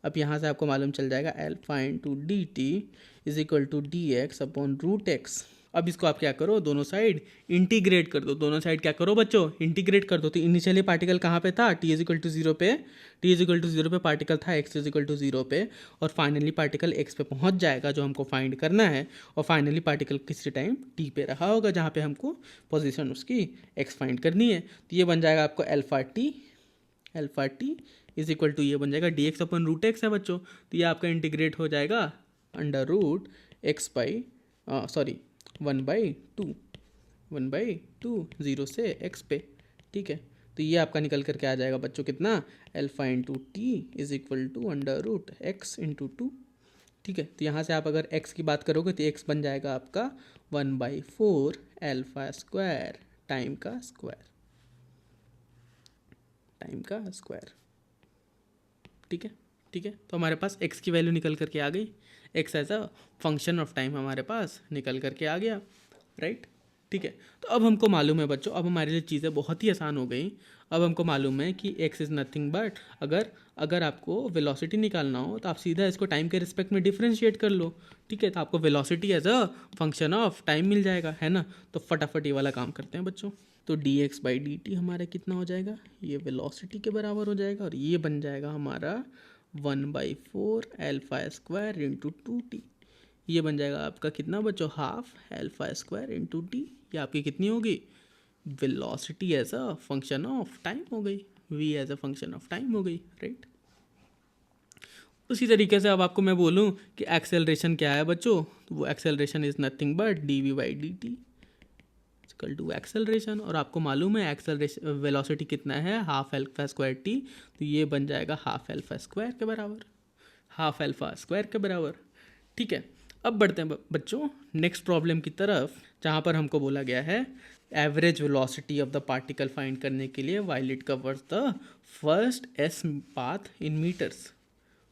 अब यहाँ से आपको मालूम चल जाएगा alpha into D T is equal to d x upon root x. अब इसको आप क्या करो, दोनों साइड इंटीग्रेट कर दो, दोनों साइड क्या करो बच्चों, इंटीग्रेट कर दो। तो इनिशियली पार्टिकल कहाँ पे था, टी इज इक्वल टू 0 पे, टी इज इक्वल टू 0 पे पार्टिकल था, एक्स इज इक्वल टू 0 पे, और फाइनली पार्टिकल एक्स पे पहुँच जाएगा जो हमको फाइंड करना है, और फाइनली पार्टिकल किसी टाइम टी पे रहा होगा जहाँ पे हमको पोजिशन उसकी एक्स फाइंड करनी है। तो ये बन जाएगा आपको alpha T is equal to ये बन जाएगा D X upon root X है बच्चों। तो ये आपका इंटीग्रेट हो जाएगा अंडर रूट एक्स बाई 1/2 0 से x पे। ठीक है, तो ये आपका निकल करके आ जाएगा बच्चों कितना, alpha into T is equal to under root X into 2। ठीक है, तो यहाँ से आप अगर x की बात करोगे तो x बन जाएगा आपका 1/4 अल्फा स्क्वायर टाइम का स्क्वायर। ठीक है, ठीक है, तो हमारे पास x की वैल्यू निकल करके आ गई, x as a function of time हमारे पास निकल करके आ गया, राइट। ठीक है, तो अब हमको मालूम है बच्चों, अब हमारे लिए चीज़ें बहुत ही आसान हो गई। अब हमको मालूम है कि x इज़ नथिंग बट अगर आपको वेलोसिटी निकालना हो तो आप सीधा इसको टाइम के रिस्पेक्ट में डिफ्रेंशिएट कर लो। ठीक है, तो आपको velocity as a function of time मिल जाएगा, है ना। तो फटाफट ये वाला काम करते हैं बच्चों। तो D x by D T हमारा कितना हो जाएगा, ये वेलोसिटी के बराबर हो जाएगा, और ये बन जाएगा हमारा 1/4 अल्फा स्क्वायर इंटू 2t। ये बन जाएगा आपका कितना बच्चों, half alpha square into T. ये आपकी कितनी होगी, velocity as a function of time हो गई, v as a function of time हो गई, राइट। उसी तरीके से अब आपको मैं बोलूँ कि एक्सेलरेशन क्या है बच्चों, तो वो acceleration is nothing but D V by D T equal to acceleration. और आपको मालूम है एक्सेलरेशन वेलोसिटी कितना है, हाफ अल्फा स्क्वायर टी, तो ये बन जाएगा हाफ अल्फा स्क्वायर के बराबर, हाफ अल्फा स्क्वायर के बराबर। ठीक है, अब बढ़ते हैं बच्चों नेक्स्ट प्रॉब्लम की तरफ, जहाँ पर हमको बोला गया है average velocity of the particle find करने के लिए while it covers the first S path in metres,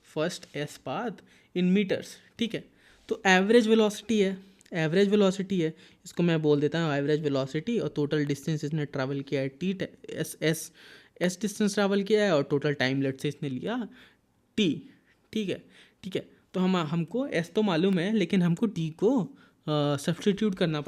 first S path in metres. ठीक है, तो एवरेज वेलोसिटी है, एवरेज वेलोसिटी है, इसको मैं बोल देता हूँ एवरेज वेलोसिटी, और टोटल डिस्टेंस इसने ट्रैवल किया है टी, एस डिस्टेंस ट्रैवल किया है, और टोटल टाइम लेट से इसने लिया टी। ठीक है, ठीक है, तो हमको एस तो मालूम है, लेकिन हमको टी को सब्स्टिट्यूट करना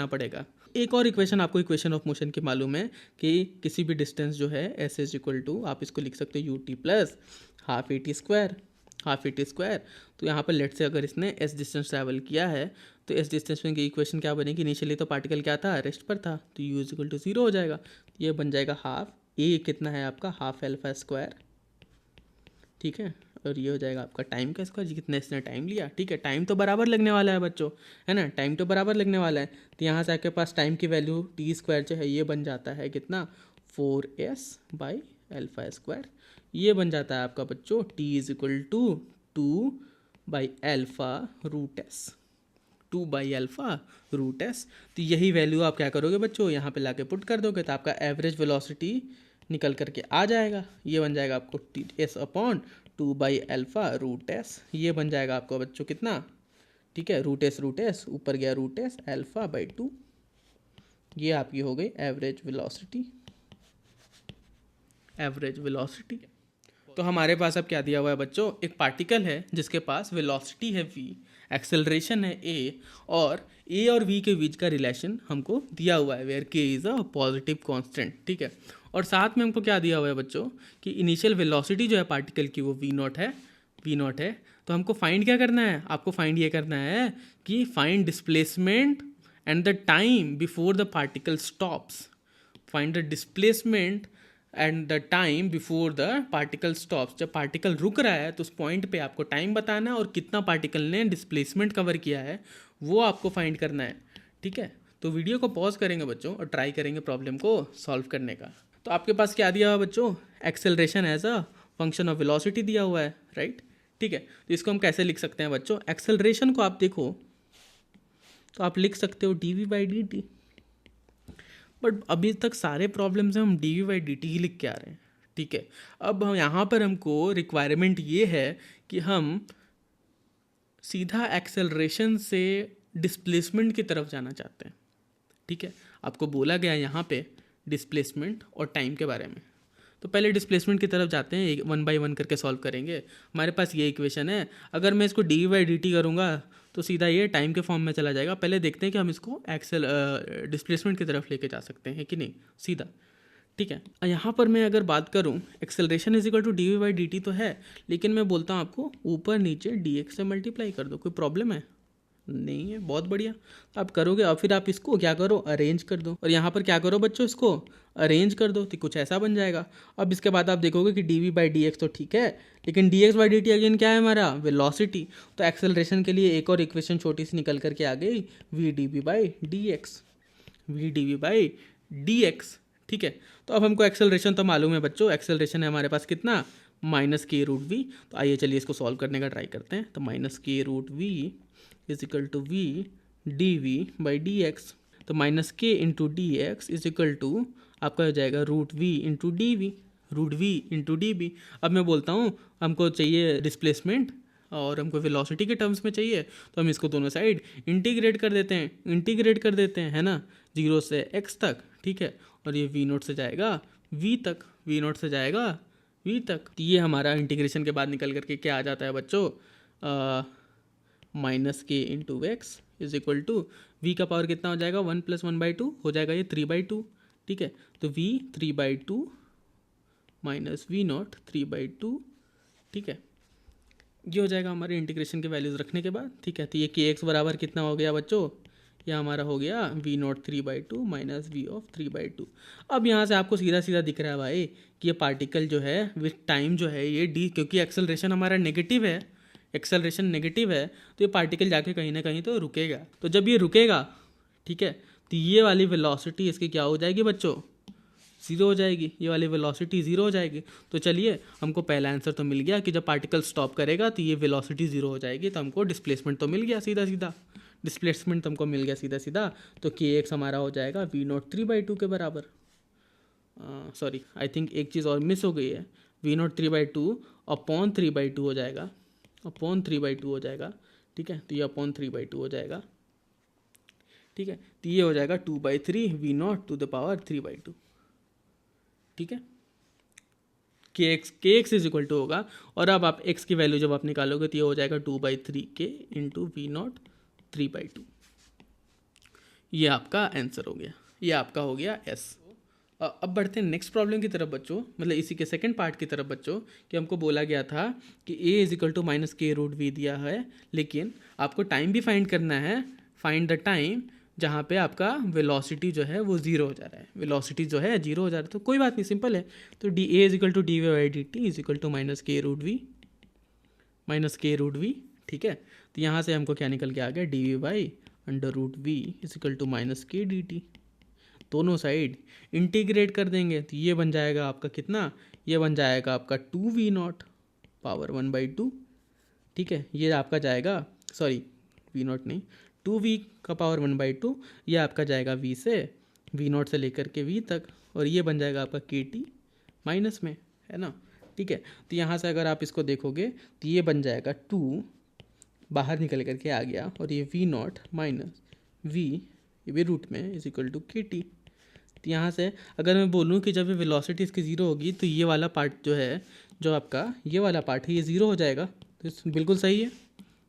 पड़ेगा। एक और इक्वेशन आपको इक्वेशन ऑफ मोशन की मालूम है कि किसी भी डिस्टेंस जो है एस इज इक्वल टू, आप इसको लिख सकते हो UT plus half A T square. तो यहाँ पर लेट से अगर इसने एस डिस्टेंस ट्रैवल किया है तो एस डिस्टेंस में की इक्वेशन क्या बनेगी, इनिशियली तो पार्टिकल क्या था, रेस्ट पर था, तो यू इज इक्वल टू 0 हो जाएगा। ये बन जाएगा हाफ ए, कितना है आपका हाफ एल्फा स्क्वायर, ठीक है, और ये हो जाएगा आपका टाइम का स्क्वायर, कितना इसने टाइम लिया, ठीक है। टाइम तो बराबर लगने वाला है बच्चों, है ना, टाइम तो बराबर लगने वाला है। तो यहाँ से आपके पास टाइम की वैल्यू टी स्क्वायर जो है ये बन जाता है कितना, 4s बाई एल्फा स्क्वायर। ये बन जाता है आपका बच्चों T is equal to 2 by alpha root S, 2 by alpha root S. तो यही वैल्यू आप क्या करोगे बच्चों, यहाँ पे लाके पुट कर दोगे तो आपका एवरेज वेलोसिटी निकल करके आ जाएगा। ये बन जाएगा आपको T S upon 2 by alpha root S. ये बन जाएगा आपको बच्चों कितना, ठीक है, रूट एस ऊपर गया रूट एस एल्फा बाई 2। ये आपकी हो गई एवरेज वेलोसिटी। तो हमारे पास अब क्या दिया हुआ है बच्चों, एक पार्टिकल है जिसके पास वेलोसिटी है v, एक्सेलरेशन है a, और a और v के बीच का रिलेशन हमको दिया हुआ है where k is a positive constant, ठीक है। और साथ में हमको क्या दिया हुआ है बच्चों कि इनिशियल वेलोसिटी जो है पार्टिकल की वो v0 है। तो हमको फाइंड क्या करना है, आपको फाइंड ये करना है कि find displacement and the time before the particle stops, find the displacement and the time before the particle stops. जब पार्टिकल रुक रहा है तो उस पॉइंट पे आपको टाइम बताना है और कितना पार्टिकल ने डिस्प्लेसमेंट कवर किया है वो आपको फाइंड करना है, ठीक है। तो वीडियो को पॉज करेंगे बच्चों और ट्राई करेंगे प्रॉब्लम को सॉल्व करने का। तो आपके पास क्या दिया हुआ बच्चों, acceleration as a function of velocity दिया हुआ है, राइट, ठीक है। तो इसको हम कैसे लिख सकते हैं बच्चों, एक्सेलरेशन को आप देखो तो आप लिख सकते हो dv/dt, बट अभी तक सारे प्रॉब्लम्स में हम dv/dt ही लिख के आ रहे हैं, ठीक है। अब हम यहाँ पर हमको रिक्वायरमेंट ये है कि हम सीधा एक्सेलरेशन से डिस्प्लेसमेंट की तरफ जाना चाहते हैं, ठीक है। आपको बोला गया यहाँ पे डिस्प्लेसमेंट और टाइम के बारे में। तो पहले डिस्प्लेसमेंट की तरफ जाते हैं, 1 बाई 1 करके सॉल्व करेंगे। हमारे पास ये इक्वेशन है, अगर मैं इसको dv/dt करूँगा तो सीधा ये टाइम के फॉर्म में चला जाएगा। पहले देखते हैं कि हम इसको डिस्प्लेसमेंट की तरफ लेके जा सकते हैं कि नहीं सीधा, ठीक है। यहाँ पर मैं अगर बात करूँ acceleration is equal to dv/dt तो है, लेकिन मैं बोलता हूँ आपको ऊपर नीचे dx से मल्टीप्लाई कर दो, कोई प्रॉब्लम है नहीं है, बहुत बढ़िया। तो आप करोगे और फिर आप इसको क्या करो, अरेंज कर दो, और यहाँ पर क्या करो बच्चों, इसको अरेंज कर दो तो कुछ ऐसा बन जाएगा। अब इसके बाद आप देखोगे कि dv/dx तो ठीक है, लेकिन dx/dt अगेन क्या है हमारा, वेलोसिटी। तो एक्सेलरेशन के लिए एक और इक्वेशन छोटी सी निकल करके आ गई, v/dx, ठीक है। तो अब हमको एक्सेलरेशन तो मालूम है बच्चों, एक्सेलरेशन है हमारे पास कितना, -k√v। तो आइए चलिए इसको सॉल्व करने का ट्राई करते हैं। तो -k√v is equal to v dv/dx। तो -k into D X is equal to आपका हो जाएगा √v/dv। अब मैं बोलता हूँ हमको चाहिए डिस्प्लेसमेंट और हमको वेलोसिटी के टर्म्स में चाहिए, तो हम इसको दोनों साइड इंटीग्रेट कर देते हैं, है ना, 0 से x तक, ठीक है। और ये v0 से जाएगा v तक, तो ये हमारा इंटीग्रेशन के बाद निकल करके क्या आ जाता है बच्चों, -k into X is equal to v का पावर कितना हो जाएगा, 1 + 1/2 हो जाएगा, ये 3/2, ठीक है। तो v 3/2 माइनस v0 3/2, ठीक है। ये हो जाएगा हमारे इंटीग्रेशन के वैल्यूज़ रखने के बाद, ठीक है। तो ये kx बराबर कितना हो गया बच्चों, यह हमारा हो गया v0 3/2 माइनस v ऑफ 3/2। अब यहाँ से आपको सीधा सीधा दिख रहा है भाई कि ये पार्टिकल जो है विथ टाइम जो है ये d, क्योंकि एक्सेलरेशन हमारा नेगेटिव है, तो ये पार्टिकल जाके कहीं ना कहीं तो रुकेगा। तो जब ये रुकेगा, ठीक है, तो ये वाली वेलोसिटी इसकी क्या हो जाएगी बच्चों, 0 हो जाएगी, ये वाली वेलोसिटी 0 हो जाएगी। तो चलिए हमको पहला आंसर तो मिल गया कि जब पार्टिकल स्टॉप करेगा तो ये वेलोसिटी 0 हो जाएगी, तो हमको डिस्प्लेसमेंट तो मिल गया सीधा। तो kx हमारा हो जाएगा v0 3/2 के बराबर। सॉरी, आई थिंक एक चीज़ और मिस हो गई है, v0 3/2 अपॉन 3/2 हो जाएगा, ठीक है। तो ये अपॉन 3/2 हो जाएगा, ठीक है। तो ये हो जाएगा 2/3 v0 टू द पावर 3/2, ठीक है। kx इज इक्वल टू होगा, और अब आप x की वैल्यू जब आप निकालोगे तो ये हो जाएगा 2/3 k इंटू v0 3/2। ये आपका आंसर हो गया, ये आपका हो गया एस। अब बढ़ते हैं नेक्स्ट प्रॉब्लम की तरफ बच्चों, मतलब इसी के सेकंड पार्ट की तरफ बच्चों, कि हमको बोला गया था कि a is equal to minus K root V दिया है, लेकिन आपको टाइम भी फाइंड करना है। फाइंड द टाइम जहाँ पे आपका वेलोसिटी जो है वो जीरो हो जा रहा है, वेलोसिटी जो है जीरो हो जा रहा है। तो कोई बात नहीं, सिंपल है। तो D A is equal to D V by D T is equal to minus K root V, minus K root V, ठीक है। तो यहाँ से हमको क्या निकल के आ गया, D V by under root V is equal to minus K D T. दोनों साइड इंटीग्रेट कर देंगे तो ये बन जाएगा आपका कितना, ये बन जाएगा आपका 2v0 पावर 1/2, ठीक है। ये आपका जाएगा, सॉरी v0 नहीं, 2v का पावर 1/2, ये आपका जाएगा v से, v0 से लेकर के v तक, और ये बन जाएगा आपका kt माइनस में, है ना, ठीक है। तो यहाँ से अगर आप इसको देखोगे तो ये बन जाएगा 2 बाहर निकल करके आ गया, और ये v0 माइनस v ये भी रूट में इज इक्वल टू के टी। तो यहाँ से अगर मैं बोलूँ कि जब ये वेलोसिटी इसकी ज़ीरो होगी तो ये वाला पार्ट जो है, जो आपका ये वाला पार्ट है, ये ज़ीरो हो जाएगा। तो बिल्कुल सही है,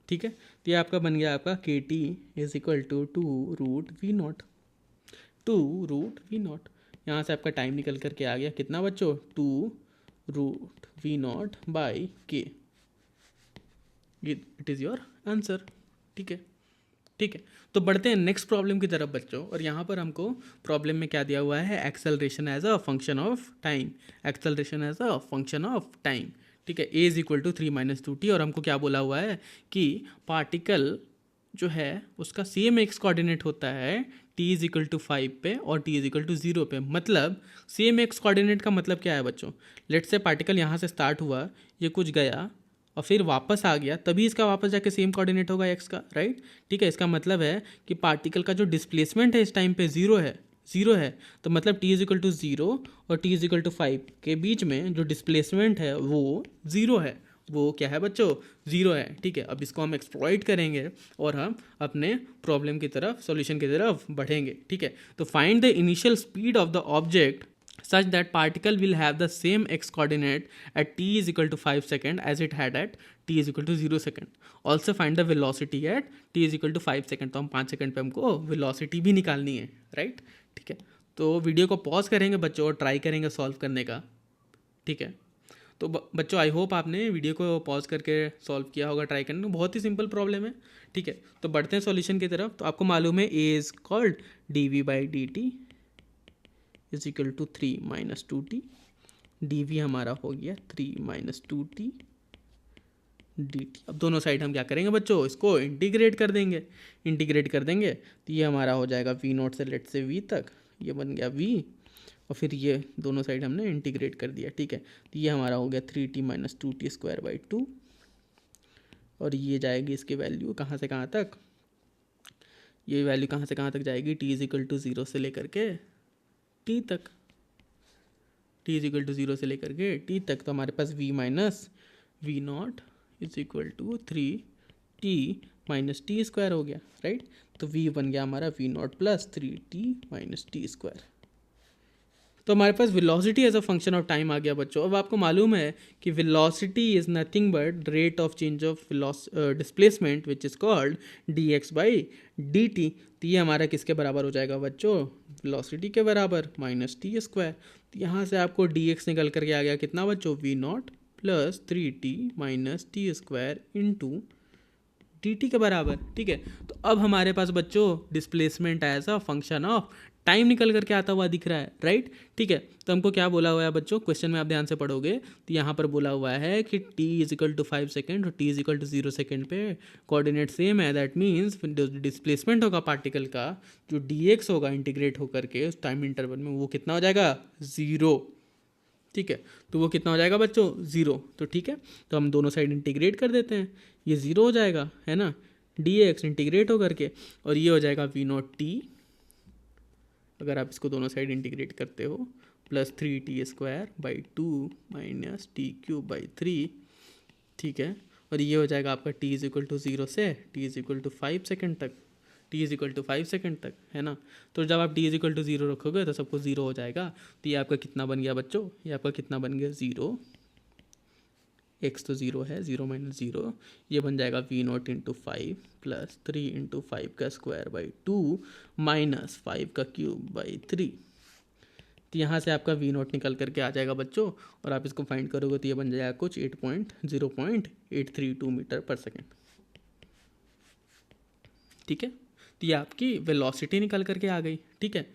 ठीक है। तो ये आपका बन गया आपका के T is equal to 2√v0, 2√v0। यहाँ से आपका टाइम निकल करके आ गया कितना बच्चों, 2√v0 बाई के। इट इज़ योर आंसर, ठीक है, ठीक है। तो बढ़ते हैं नेक्स्ट प्रॉब्लम की तरफ बच्चों, और यहाँ पर हमको प्रॉब्लम में क्या दिया हुआ है, acceleration as a function of time, acceleration as a function of time, ठीक है। A is equal to 3-2t, और हमको क्या बोला हुआ है कि पार्टिकल जो है उसका सेम एक्स कोऑर्डिनेट होता है t इज इक्वल टू 5 पे और t इज इक्वल टू 0 पे। मतलब सेम एक्स कोऑर्डिनेट का मतलब क्या है बच्चों, लेट से पार्टिकल यहाँ से स्टार्ट हुआ, ये कुछ गया और फिर वापस आ गया, तभी इसका वापस जाके सेम कोऑर्डिनेट होगा एक्स का, राइट, ठीक है। इसका मतलब है कि पार्टिकल का जो डिस्प्लेसमेंट है इस टाइम पे ज़ीरो है, तो मतलब t इज इक्वल टू 0 और t इज इक्वल टू 5 के बीच में जो डिस्प्लेसमेंट है वो ज़ीरो है, वो क्या है बच्चों, ज़ीरो है, ठीक है। अब इसको हम एक्सप्लॉइट करेंगे और हम अपने प्रॉब्लम की तरफ, सॉल्यूशन की तरफ बढ़ेंगे, ठीक है। तो find the initial speed of the object such that particle will have the same x coordinate at t is equal to 5 second as it had at t is equal to 0 second. Also find the velocity at t is equal to 5 second. तो हम 5 second पे हमको velocity भी निकालनी है, right, ठीक है। तो वीडियो को पॉज करेंगे बच्चों और ट्राई करेंगे सॉल्व करने का, ठीक है। तो बच्चों आई होप आपने वीडियो को पॉज करके सॉल्व किया होगा, ट्राई करने, बहुत ही सिंपल प्रॉब्लम है, ठीक है। तो बढ़ते हैं सॉल्यूशन की तरफ। तो आपको मालूम है A is called D V by D T is equal to 3-2t, D V हमारा हो गया 3-2t dt। अब दोनों साइड हम क्या करेंगे बच्चों, इसको इंटीग्रेट कर देंगे, इंटीग्रेट कर देंगे तो ये हमारा हो जाएगा v0 से लेट से v तक, ये बन गया v, और फिर ये दोनों साइड हमने इंटीग्रेट कर दिया, ठीक है। तो ये हमारा हो गया 3t-2t²/2, और ये जाएगी इसकी वैल्यू कहाँ से कहाँ तक, ये वैल्यू कहाँ से कहाँ तक जाएगी, t इज इक्वल टू 0 से लेकर के t तक, t इज इक्वल टू 0 से लेकर के t तक। तो हमारे पास v minus v0 is equal to 3t minus T square हो गया, राइट। तो v बन गया हमारा v0 plus 3t minus T square. तो हमारे पास velocity as a function of time आ गया बच्चों। अब आपको मालूम है कि velocity is nothing but rate of change of displacement which is called D x by D T. तो ये हमारा किसके बराबर हो जाएगा बच्चों, वेलोसिटी के बराबर माइनस टी स्क्वायर। तो यहाँ से आपको डी एक्स निकल करके आ गया कितना बच्चों, v0 plus 3t minus T square into D T के बराबर, ठीक है। तो अब हमारे पास बच्चों displacement as a function of time निकल करके आता हुआ दिख रहा है, राइट, ठीक है। तो हमको क्या बोला हुआ है बच्चों, क्वेश्चन में आप ध्यान से पढ़ोगे तो यहाँ पर बोला हुआ है कि t is equal to 5 second और t is equal to 0 second पे कोऑर्डिनेट सेम है, दैट मीन्स डिस्प्लेसमेंट होगा पार्टिकल का, जो dx होगा इंटीग्रेट होकर के उस टाइम इंटरवल में, वो कितना हो जाएगा, 0, ठीक है। तो वो कितना हो जाएगा बच्चों, 0। तो ठीक है, तो हम दोनों साइड इंटीग्रेट कर देते हैं, ये 0 हो जाएगा, है ना, dx इंटीग्रेट होकर के, और ये हो जाएगा v0t, अगर आप इसको दोनों साइड इंटीग्रेट करते हो, प्लस 3t²/2 माइनस t³/3, ठीक है। और ये हो जाएगा आपका t इज इक्वल टू 0 से t is equal to 5 second तक, t is equal to 5 second तक, है ना। तो जब आप t इज इक्वल टू 0 रखोगे तो सबको 0 हो जाएगा। तो ये आपका कितना बन गया बच्चों, ये आपका कितना बन गया, 0, एक्स तो ज़ीरो है, ज़ीरो माइनस ज़ीरो, ये बन जाएगा V not into five plus three into five का square by two minus five का क्यूब बाई थ्री। तो यहाँ से आपका वी नॉट निकल करके आ जाएगा बच्चों, और आप इसको फाइंड करोगे तो ये बन जाएगा कुछ 0.832 मीटर पर सेकेंड। ठीक है, तो ये आपकी वेलोसिटी निकल करके आ गई। ठीक है,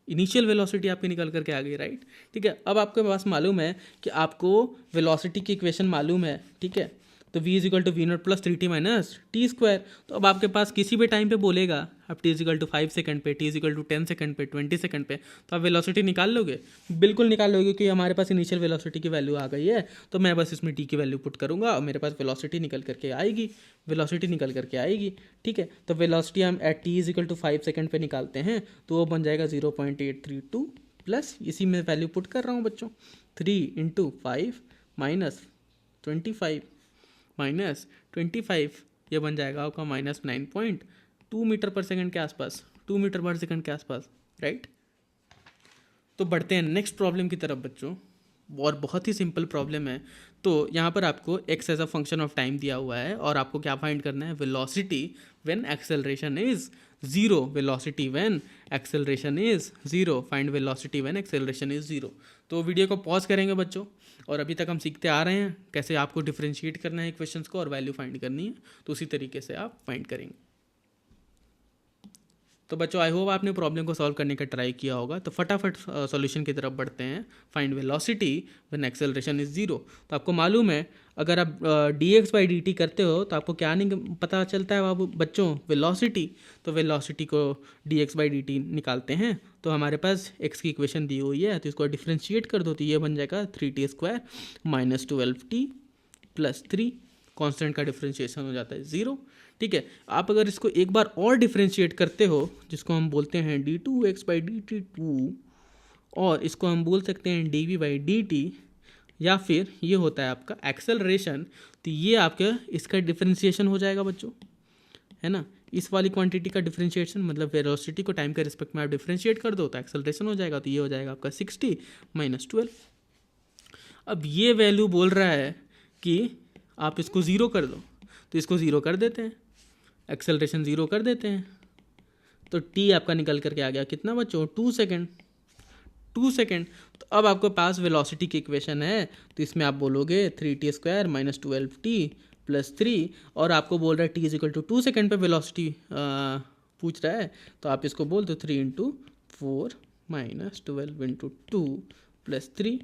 इनिशियल वेलोसिटी आपकी निकल करके आ गई, राइट। ठीक है, अब आपके पास मालूम है कि आपको वेलोसिटी की इक्वेशन मालूम है। ठीक है, तो v is equal to V naught plus three T minus T square. तो अब आपके पास किसी भी टाइम पे बोलेगा, अब t is equal to 5 second पे, t is equal to 10 second पे, 20 सेकंड पे, तो आप वेलोसिटी निकाल लोगे, बिल्कुल निकाल लोगे, क्योंकि हमारे पास इनिशियल वेलोसिटी की वैल्यू आ गई है। तो मैं बस इसमें t की वैल्यू पुट करूंगा और मेरे पास वेलोसिटी निकल करके आएगी, वेलोसिटी निकल करके आएगी। ठीक है, तो वेलोसिटी हम at t is equal to 5 second पे निकालते हैं, तो वो बन जाएगा 0.832 प्लस, इसी में वैल्यू पुट कर रहा हूँ बच्चों, 3 इंटू 5 माइनस 25 माइनस 25, ये बन जाएगा आपका माइनस 9.2 मीटर पर सेकंड के आसपास, 2 मीटर पर सेकंड के आसपास, राइट। तो बढ़ते हैं नेक्स्ट प्रॉब्लम की तरफ बच्चों, और बहुत ही सिंपल प्रॉब्लम है। तो यहाँ पर आपको x as a function of time दिया हुआ है, और आपको क्या फाइंड करना है, velocity when acceleration is zero, velocity when acceleration is zero, find velocity when acceleration is zero. तो वीडियो को पॉज करेंगे बच्चों, और अभी तक हम सीखते आ रहे हैं कैसे आपको डिफरेंशिएट करना है इक्वेशंस को और वैल्यू फाइंड करनी है, तो उसी तरीके से आप फाइंड करेंगे। तो बच्चों आई होप आपने प्रॉब्लम को सॉल्व करने का ट्राई किया होगा। तो फटाफट सॉल्यूशन की तरफ बढ़ते हैं। Find velocity when acceleration is zero. तो आपको मालूम है, अगर आप dx बाई dt करते हो तो आपको क्या नहीं पता चलता है बाबू बच्चों, वेलोसिटी। तो वेलोसिटी को dx बाई dt निकालते हैं, तो हमारे पास x की इक्वेशन दी हुई है, तो इसको डिफ्रेंशिएट कर दो, तो ये बन जाएगा 3t square minus 12t plus 3, constant का डिफ्रेंशिएशन हो जाता है ज़ीरो। ठीक है, आप अगर इसको एक बार और डिफ्रेंशिएट करते हो, जिसको हम बोलते हैं d2x बाई dt2, और इसको हम बोल सकते हैं dv बाई dt, या फिर ये होता है आपका एक्सेलरेशन, तो ये आपका इसका डिफ्रेंशिएशन हो जाएगा बच्चों, है ना। इस वाली क्वांटिटी का डिफ्रेंशिएशन, मतलब वेलोसिटी को टाइम के रिस्पेक्ट में आप डिफ्रेंशिएट कर दो तो एक्सेलरेशन हो जाएगा, तो ये हो जाएगा आपका 60 माइनस 12। अब ये वैल्यू बोल रहा है कि आप इसको ज़ीरो कर दो, तो इसको ज़ीरो कर देते हैं, एक्सेलरेशन ज़ीरो कर देते हैं, तो t आपका निकल करके आ गया कितना बच्चों, 2 सेकेंड, 2 सेकेंड। तो अब आपके पास वेलोसिटी की इक्वेशन है, तो इसमें आप बोलोगे 3t square minus 12t plus 3, और आपको बोल रहा है t is equal to 2 second पे वेलोसिटी पूछ रहा है, तो आप इसको बोल दो 3 इंटू 4 माइनस 12 इंटू 2 प्लस 3।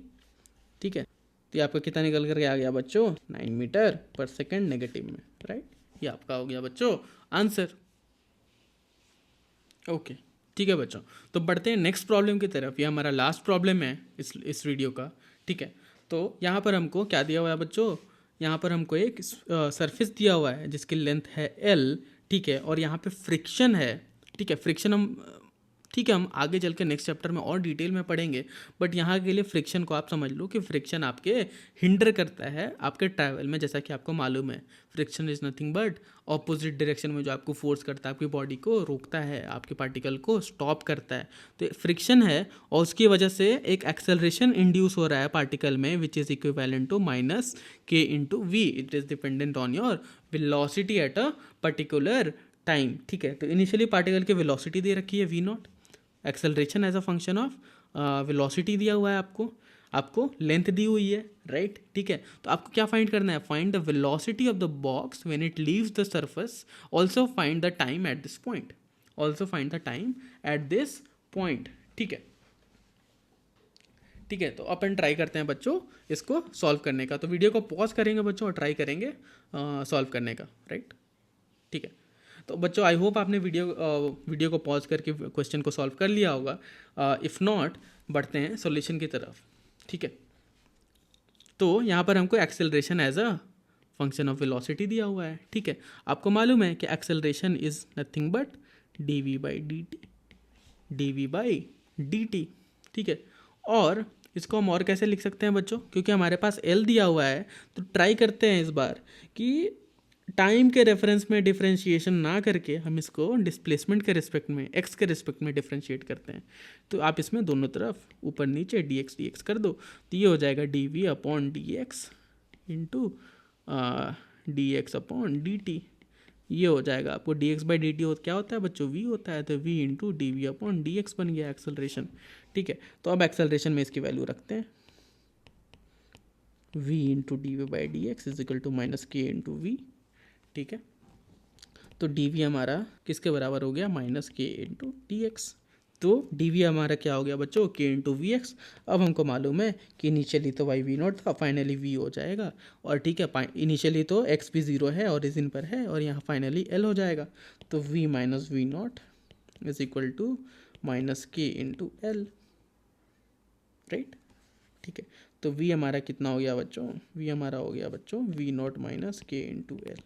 ठीक है, तो ये आपका कितना निकल करके आ गया बच्चों, 9 मीटर पर सेकेंड नेगेटिव में, राइट। ये आपका हो गया बच्चों आंसर। ओके, ठीक है बच्चों, तो बढ़ते हैं नेक्स्ट प्रॉब्लम की तरफ। ये हमारा लास्ट प्रॉब्लम है इस वीडियो का। ठीक है, तो यहाँ पर हमको क्या दिया हुआ है बच्चों, यहाँ पर हमको एक सरफेस दिया हुआ है जिसकी लेंथ है L। ठीक है, और यहाँ पे फ्रिक्शन है। ठीक है, फ्रिक्शन हम आगे चल के नेक्स्ट चैप्टर में और डिटेल में पढ़ेंगे, बट यहाँ के लिए फ्रिक्शन को आप समझ लो कि फ्रिक्शन आपके हिंडर करता है आपके ट्रैवल में। जैसा कि आपको मालूम है, friction is nothing but opposite direction में जो आपको फोर्स करता है, आपकी बॉडी को रोकता है, आपके पार्टिकल को स्टॉप करता है, तो फ्रिक्शन है, और उसकी वजह से एक एक्सेलरेशन इंड्यूस हो रहा है पार्टिकल में, which is equivalent to minus K into V. It is dependent on your velocity at a particular time. ठीक है, तो इनिशियली पार्टिकल की वेलोसिटी दे रखी है V not, acceleration as a function of velocity दिया हुआ है, आपको लेंथ दी हुई है, राइट। ठीक है, तो आपको क्या फाइंड करना है, find the velocity of the box when it leaves the surface, also find the time at this point, also find the time at this point. ठीक है, ठीक है, तो अपन ट्राई करते हैं बच्चों इसको सॉल्व करने का। तो वीडियो को पॉज करेंगे बच्चों और ट्राई करेंगे सॉल्व करने का, राइट। ठीक है, तो बच्चों आई होप आपने वीडियो को पॉज करके क्वेश्चन को सॉल्व कर लिया होगा। इफ़ नॉट, बढ़ते हैं सॉल्यूशन की तरफ। ठीक है, तो यहाँ पर हमको acceleration as a function of velocity दिया हुआ है। ठीक है, आपको मालूम है कि acceleration is nothing but dv by dt। ठीक है, और इसको हम और कैसे लिख सकते हैं बच्चों, क्योंकि हमारे पास L दिया हुआ है, तो ट्राई करते हैं इस बार कि टाइम के रेफरेंस में डिफरेंशिएशन ना करके हम इसको डिस्प्लेसमेंट के रिस्पेक्ट में, x के रिस्पेक्ट में डिफरेंशिएट करते हैं। तो आप इसमें दोनों तरफ ऊपर नीचे dx कर दो, तो ये हो जाएगा dv upon dx into D x upon D T. ये हो जाएगा आपको D x by D T क्या होता है बच्चों, वी होता है, तो V into D V upon D X बन गया एक्सेलरेशन। ठीक है, तो अब एक्सेलरेशन में इसकी वैल्यू रखते हैं, v into D V by D X is equal to minus K into V. ठीक है, तो डी वी हमारा किसके बराबर हो गया, minus K into D x. तो डी वी हमारा क्या हो गया बच्चों, के इंटू वी एक्स। अब हमको मालूम है कि इनिशियली तो वाई वी नॉट था, फाइनली वी हो जाएगा। और ठीक है, इनिशियली तो एक्स भी ज़ीरो है ओरिजिन पर है, और यहाँ फाइनली एल हो जाएगा। तो V minus V naught is equal to minus K into L, right. ठीक है, तो v हमारा कितना हो गया बच्चों, v हमारा हो गया बच्चों v naught minus K into L,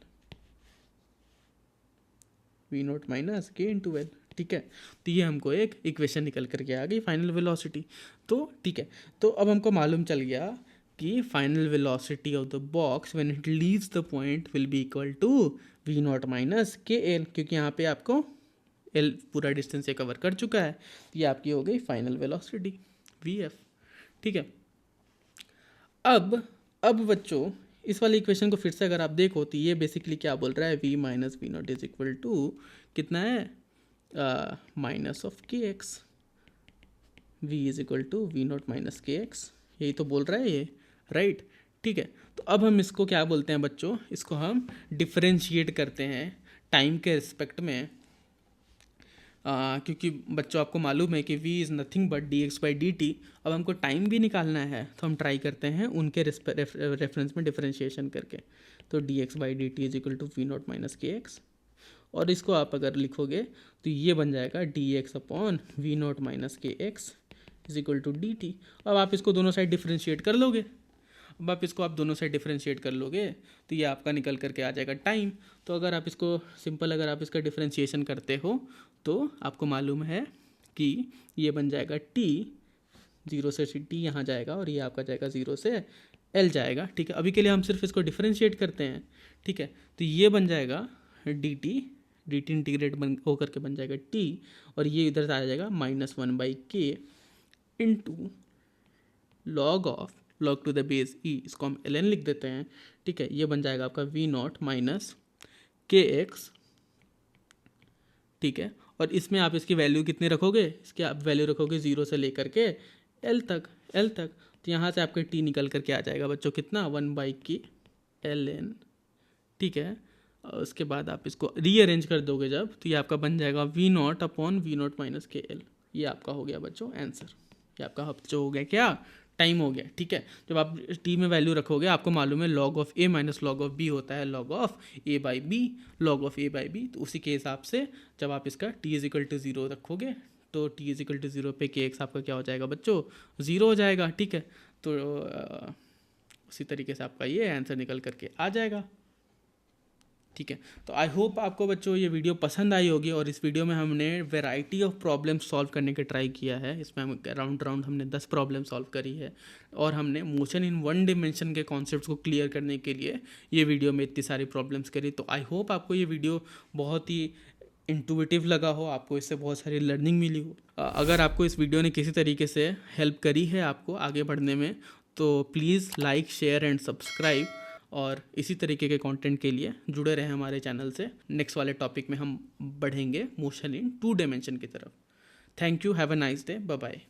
V not minus K into L. ठीक है, तो ये हमको एक इक्वेशन निकल करके आ गई फाइनल वेलोसिटी। तो ठीक है, तो अब हमको मालूम चल गया कि final velocity of the box when it leaves the point will be equal to V not minus K L, क्योंकि यहाँ पे आपको एल पूरा डिस्टेंस ये कवर कर चुका है। ये आपकी हो गई फाइनल वेलोसिटी वी एफ। ठीक है, अब बच्चों इस वाली इक्वेशन को फिर से अगर आप देखो तो ये बेसिकली क्या बोल रहा है, v minus V naught is equal to कितना है, minus of K X, V is equal to V not minus K X, यही तो बोल रहा है ये, राइट। ठीक है, तो अब हम इसको क्या बोलते हैं बच्चों, इसको हम डिफरेंशिएट करते हैं टाइम के रिस्पेक्ट में। क्योंकि बच्चों आपको मालूम है कि v is nothing but d x by D T. अब हमको टाइम भी निकालना है, तो हम ट्राई करते हैं उनके रेफरेंस में डिफरेंशिएशन करके। तो D x by D T is equal to V not minus K X, और इसको आप अगर लिखोगे तो ये बन जाएगा D x upon V not minus K X is equal to D T. अब आप इसको दोनों साइड डिफरेंशिएट कर लोगे, अब आप दोनों साइड डिफरेंशिएट कर लोगे तो ये आपका निकल करके आ जाएगा टाइम। तो अगर आप इसको सिंपल अगर आप इसका डिफरेंशिएशन करते हो तो आपको मालूम है कि ये बन जाएगा टी, जीरो से टी यहाँ जाएगा, और ये आपका जाएगा जीरो से एल जाएगा। ठीक है, अभी के लिए हम सिर्फ इसको डिफरेंशिएट करते हैं। ठीक है, तो ये बन जाएगा डी टी इंटीग्रेट बन होकर के बन जाएगा टी, और ये इधर से आ जाएगा minus one by K into log to the base E, इसको हम एल एन लिख देते हैं। ठीक है, ये बन जाएगा आपका we not minus K x. ठीक है, और इसमें आप इसकी वैल्यू कितनी रखोगे, इसकी आप वैल्यू रखोगे जीरो से लेकर के एल तक, तो यहाँ से आपके टी निकल करके आ जाएगा बच्चों कितना, वन बाई की एल एन। ठीक है, और उसके बाद आप इसको रीअरेंज कर दोगे जब, तो ये आपका बन जाएगा V naught upon V not minus K L. ये आपका हो गया बच्चों आंसर, ये आपका जो हो गया क्या, टाइम हो गया। ठीक है, जब आप टी में वैल्यू रखोगे, आपको मालूम है log of A minus log of B होता है log of A by B, log of A by B. तो उसी के हिसाब से जब आप इसका T is equal to zero रखोगे तो T is equal to zero पे के एक्स आपका क्या हो जाएगा बच्चों, ज़ीरो हो जाएगा। ठीक है, तो उसी तरीके से आपका ये आंसर निकल करके आ जाएगा। ठीक है, तो आई होप आपको बच्चों ये वीडियो पसंद आई होगी, और इस वीडियो में हमने वैरायटी ऑफ प्रॉब्लम सॉल्व करने के ट्राई किया है। इसमें हम राउंड हमने 10 प्रॉब्लम सॉल्व करी है, और हमने मोशन इन वन डिमेंशन के कॉन्सेप्ट्स को क्लियर करने के लिए ये वीडियो में इतनी सारी प्रॉब्लम्स करी। तो आई होप आपको ये वीडियो बहुत ही इंटुइटिव लगा हो, आपको इससे बहुत सारी लर्निंग मिली हो। अगर आपको इस वीडियो ने किसी तरीके से हेल्प करी है आपको आगे बढ़ने में, तो please like share and subscribe, और इसी तरीके के कंटेंट के लिए जुड़े रहें हमारे चैनल से। नेक्स्ट वाले टॉपिक में हम बढ़ेंगे मोशन इन 2 डायमेंशन की तरफ। Thank you, have a nice day, bye bye.